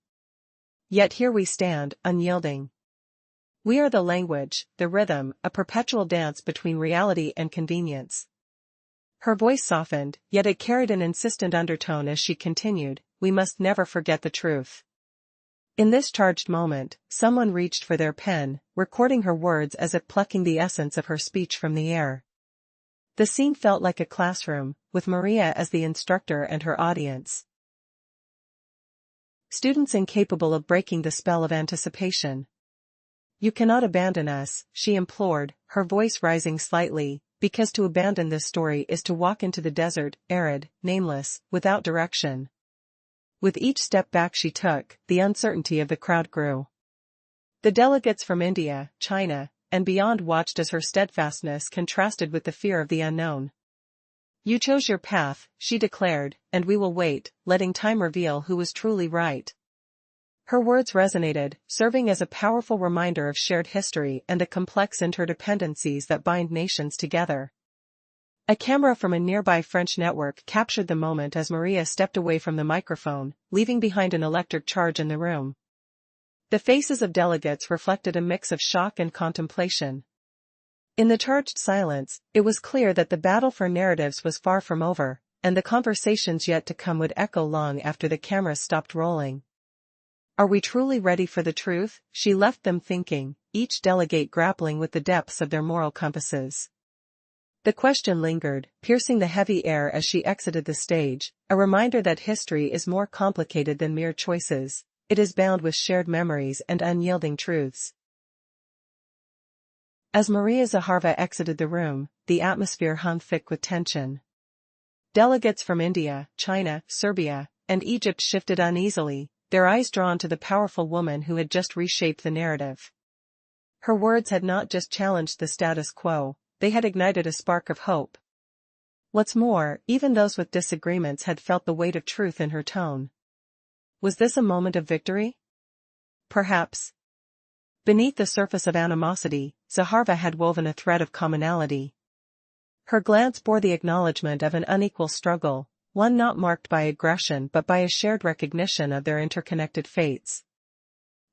Yet here we stand, unyielding. We are the language, the rhythm, a perpetual dance between reality and convenience. Her voice softened, yet it carried an insistent undertone as she continued, "We must never forget the truth." In this charged moment, someone reached for their pen, recording her words as if plucking the essence of her speech from the air. The scene felt like a classroom, with Maria as the instructor and her audience. Students incapable of breaking the spell of anticipation. "You cannot abandon us," she implored, her voice rising slightly, "because to abandon this story is to walk into the desert, arid, nameless, without direction." With each step back she took, the uncertainty of the crowd grew. The delegates from India, China, and beyond watched as her steadfastness contrasted with the fear of the unknown. You chose your path, she declared, and we will wait, letting time reveal who was truly right. Her words resonated, serving as a powerful reminder of shared history and the complex interdependencies that bind nations together. A camera from a nearby French network captured the moment as Maria stepped away from the microphone, leaving behind an electric charge in the room. The faces of delegates reflected a mix of shock and contemplation. In the charged silence, it was clear that the battle for narratives was far from over, and the conversations yet to come would echo long after the cameras stopped rolling. Are we truly ready for the truth? She left them thinking, each delegate grappling with the depths of their moral compasses. The question lingered, piercing the heavy air as she exited the stage, a reminder that history is more complicated than mere choices. It is bound with shared memories and unyielding truths. As Maria Zakharova exited the room, the atmosphere hung thick with tension. Delegates from India, China, Serbia, and Egypt shifted uneasily, their eyes drawn to the powerful woman who had just reshaped the narrative. Her words had not just challenged the status quo, they had ignited a spark of hope. What's more, even those with disagreements had felt the weight of truth in her tone. Was this a moment of victory? Perhaps. Beneath the surface of animosity, Zakharova had woven a thread of commonality. Her glance bore the acknowledgement of an unequal struggle, one not marked by aggression but by a shared recognition of their interconnected fates.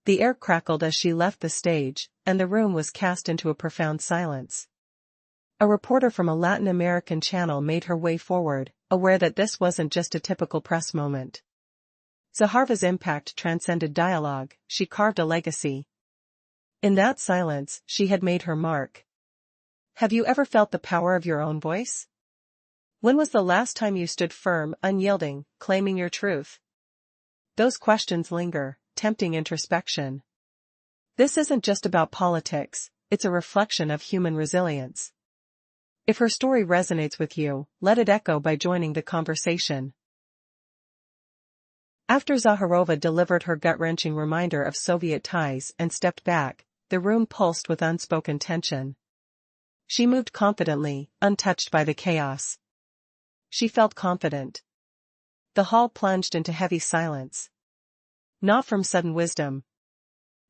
The air crackled as she left the stage, and the room was cast into a profound silence. A reporter from a Latin American channel made her way forward, aware that this wasn't just a typical press moment. Zakharova's impact transcended dialogue, she carved a legacy. In that silence, she had made her mark. Have you ever felt the power of your own voice? When was the last time you stood firm, unyielding, claiming your truth? Those questions linger, tempting introspection. This isn't just about politics, it's a reflection of human resilience. If her story resonates with you, let it echo by joining the conversation. After Zakharova delivered her gut-wrenching reminder of Soviet ties and stepped back, the room pulsed with unspoken tension. She moved confidently, untouched by the chaos. She felt confident. The hall plunged into heavy silence. Not from sudden wisdom.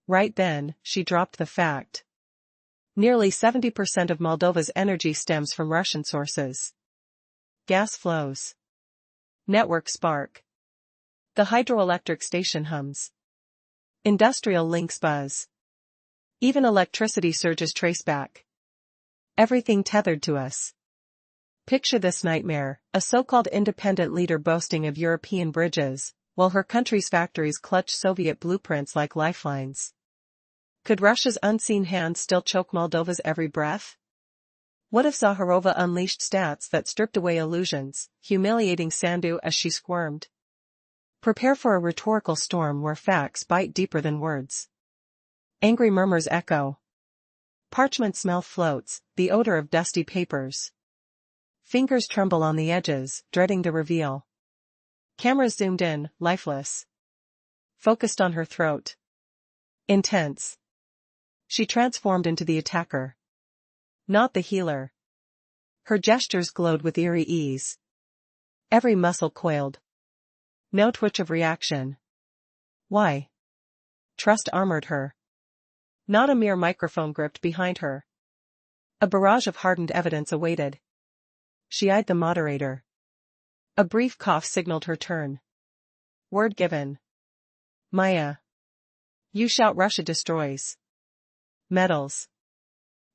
Right then, she dropped the fact. Nearly 70% of Moldova's energy stems from Russian sources. Gas flows. Network spark. The hydroelectric station hums. Industrial links buzz. Even electricity surges trace back. Everything tethered to us. Picture this nightmare, a so-called independent leader boasting of European bridges, while her country's factories clutch Soviet blueprints like lifelines. Could Russia's unseen hand still choke Moldova's every breath? What if Zakharova unleashed stats that stripped away illusions, humiliating Sandu as she squirmed? Prepare for a rhetorical storm where facts bite deeper than words. Angry murmurs echo. Parchment smell floats, the odor of dusty papers. Fingers tremble on the edges, dreading the reveal. Cameras zoomed in, lifeless. Focused on her throat. Intense. She transformed into the attacker. Not the healer. Her gestures glowed with eerie ease. Every muscle coiled. No twitch of reaction. Why? Trust armored her. Not a mere microphone gripped behind her. A barrage of hardened evidence awaited. She eyed the moderator. A brief cough signaled her turn. Word given. Maya. You shout Russia destroys. Meddles.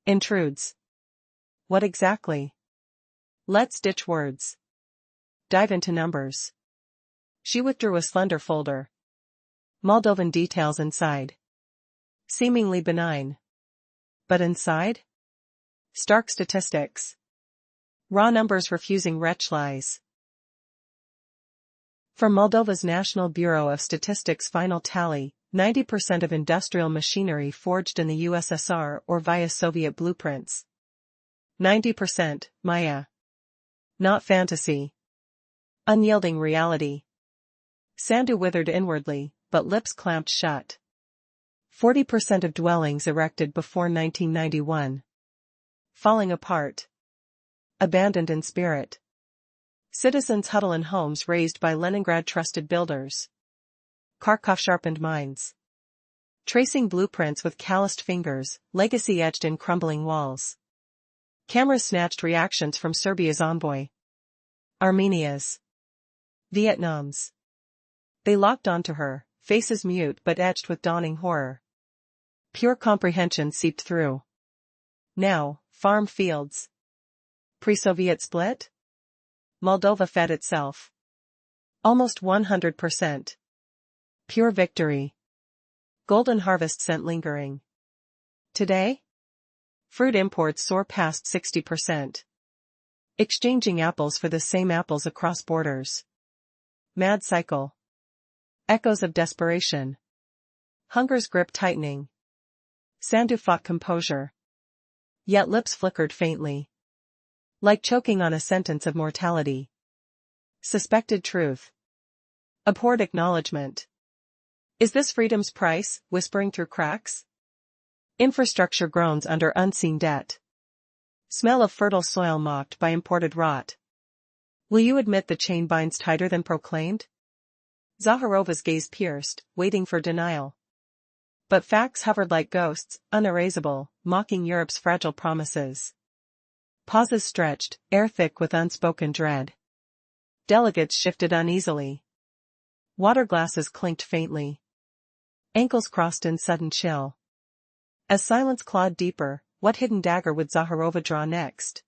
Intrudes. What exactly? Let's ditch words. Dive into numbers. She withdrew a slender folder. Moldovan details inside. Seemingly benign. But inside? Stark statistics. Raw numbers refusing wretch lies. From Moldova's National Bureau of Statistics final tally, 90% of industrial machinery forged in the USSR or via Soviet blueprints. 90%, Maya. Not fantasy. Unyielding reality. Sandu withered inwardly, but lips clamped shut. 40% of dwellings erected before 1991. Falling apart. Abandoned in spirit. Citizens huddle in homes raised by Leningrad trusted builders. Kharkov sharpened minds. Tracing blueprints with calloused fingers, legacy etched in crumbling walls. Cameras snatched reactions from Serbia's envoy. Armenia's. Vietnam's. They locked onto her, faces mute but etched with dawning horror. Pure comprehension seeped through. Now, farm fields. Pre-Soviet split? Moldova fed itself. Almost 100%. Pure victory. Golden harvest scent lingering. Today? Fruit imports soar past 60%. Exchanging apples for the same apples across borders. Mad cycle. Echoes of desperation. Hunger's grip tightening. Sandu fought composure. Yet lips flickered faintly. Like choking on a sentence of mortality. Suspected truth. Abhorred acknowledgement. Is this freedom's price, whispering through cracks? Infrastructure groans under unseen debt. Smell of fertile soil mocked by imported rot. Will you admit the chain binds tighter than proclaimed? Zakharova's gaze pierced, waiting for denial. But facts hovered like ghosts, unerasable, mocking Europe's fragile promises. Pauses stretched, air thick with unspoken dread. Delegates shifted uneasily. Water glasses clinked faintly. Ankles crossed in sudden chill. As silence clawed deeper, what hidden dagger would Zakharova draw next?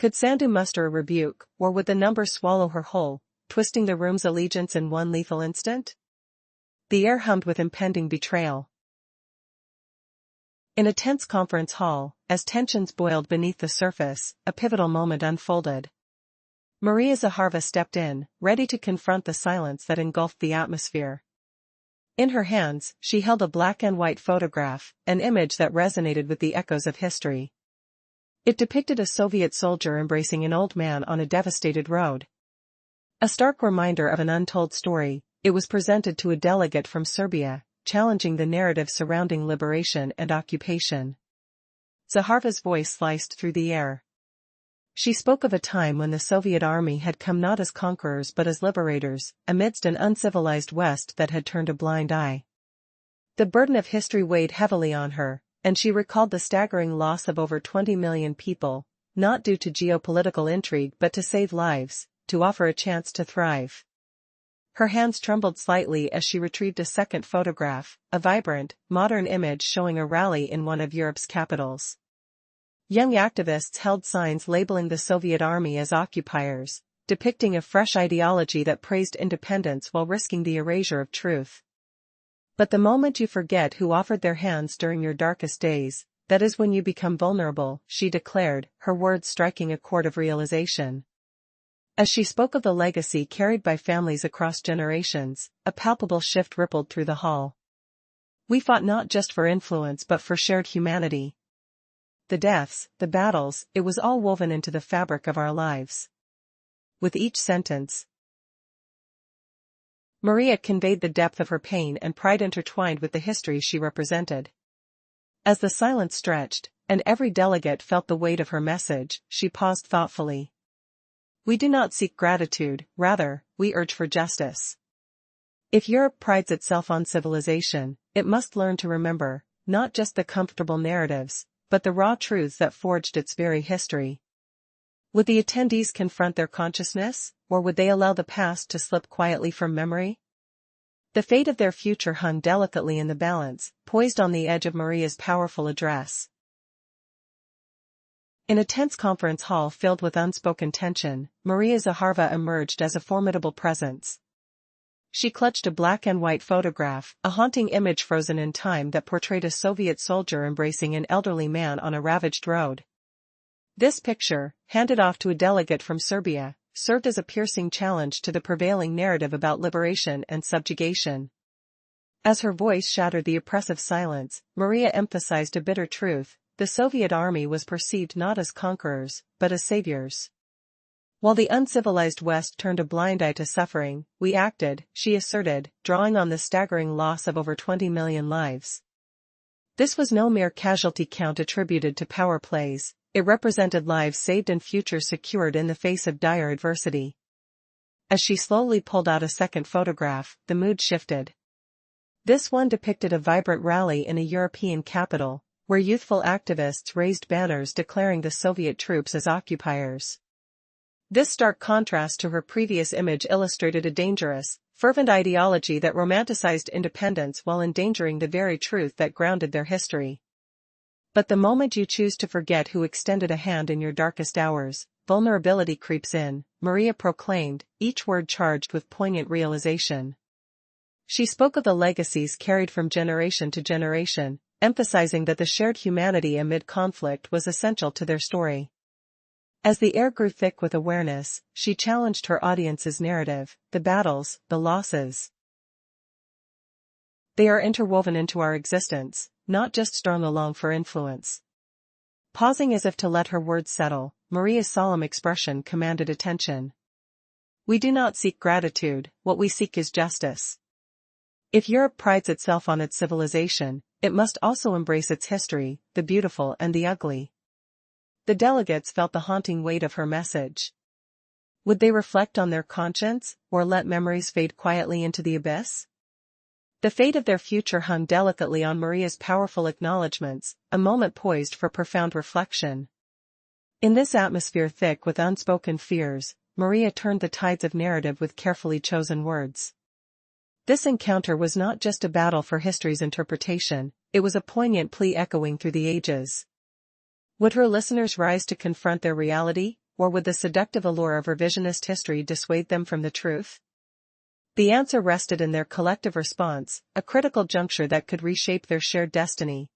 Could Sandu muster a rebuke, or would the number swallow her whole, twisting the room's allegiance in one lethal instant? The air hummed with impending betrayal. In a tense conference hall, as tensions boiled beneath the surface, a pivotal moment unfolded. Maria Zakharova stepped in, ready to confront the silence that engulfed the atmosphere. In her hands, she held a black and white photograph, an image that resonated with the echoes of history. It depicted a Soviet soldier embracing an old man on a devastated road. A stark reminder of an untold story, it was presented to a delegate from Serbia, challenging the narrative surrounding liberation and occupation. Zakharova's voice sliced through the air. She spoke of a time when the Soviet army had come not as conquerors but as liberators, amidst an uncivilized West that had turned a blind eye. The burden of history weighed heavily on her, and she recalled the staggering loss of over 20 million people, not due to geopolitical intrigue but to save lives, to offer a chance to thrive. Her hands trembled slightly as she retrieved a second photograph, a vibrant, modern image showing a rally in one of Europe's capitals. Young activists held signs labeling the Soviet army as occupiers, depicting a fresh ideology that praised independence while risking the erasure of truth. But the moment you forget who offered their hands during your darkest days, that is when you become vulnerable, she declared, her words striking a chord of realization. As she spoke of the legacy carried by families across generations, a palpable shift rippled through the hall. We fought not just for influence but for shared humanity. The deaths, the battles, it was all woven into the fabric of our lives. With each sentence, Maria conveyed the depth of her pain and pride intertwined with the history she represented. As the silence stretched, and every delegate felt the weight of her message, she paused thoughtfully. We do not seek gratitude, rather, we urge for justice. If Europe prides itself on civilization, it must learn to remember, not just the comfortable narratives, but the raw truths that forged its very history. Would the attendees confront their consciousness, or would they allow the past to slip quietly from memory? The fate of their future hung delicately in the balance, poised on the edge of Maria's powerful address. In a tense conference hall filled with unspoken tension, Maria Zakharova emerged as a formidable presence. She clutched a black and white photograph, a haunting image frozen in time that portrayed a Soviet soldier embracing an elderly man on a ravaged road. This picture, handed off to a delegate from Serbia, served as a piercing challenge to the prevailing narrative about liberation and subjugation. As her voice shattered the oppressive silence, Maria emphasized a bitter truth: the Soviet army was perceived not as conquerors, but as saviors. While the uncivilized West turned a blind eye to suffering, we acted, she asserted, drawing on the staggering loss of over 20 million lives. This was no mere casualty count attributed to power plays, It represented lives saved and futures secured in the face of dire adversity. As she slowly pulled out a second photograph, the mood shifted. This one depicted a vibrant rally in a European capital, where youthful activists raised banners declaring the Soviet troops as occupiers. This stark contrast to her previous image illustrated a dangerous, fervent ideology that romanticized independence while endangering the very truth that grounded their history. But the moment you choose to forget who extended a hand in your darkest hours, vulnerability creeps in, Maria proclaimed, each word charged with poignant realization. She spoke of the legacies carried from generation to generation, emphasizing that the shared humanity amid conflict was essential to their story. As the air grew thick with awareness, she challenged her audience's narrative, the battles, the losses. They are interwoven into our existence, not just strung along for influence. Pausing as if to let her words settle, Maria's solemn expression commanded attention. We do not seek gratitude, what we seek is justice. If Europe prides itself on its civilization, it must also embrace its history, the beautiful and the ugly. The delegates felt the haunting weight of her message. Would they reflect on their conscience, or let memories fade quietly into the abyss? The fate of their future hung delicately on Maria's powerful acknowledgments, a moment poised for profound reflection. In this atmosphere thick with unspoken fears, Maria turned the tides of narrative with carefully chosen words. This encounter was not just a battle for history's interpretation, it was a poignant plea echoing through the ages. Would her listeners rise to confront their reality, or would the seductive allure of revisionist history dissuade them from the truth? The answer rested in their collective response, a critical juncture that could reshape their shared destiny,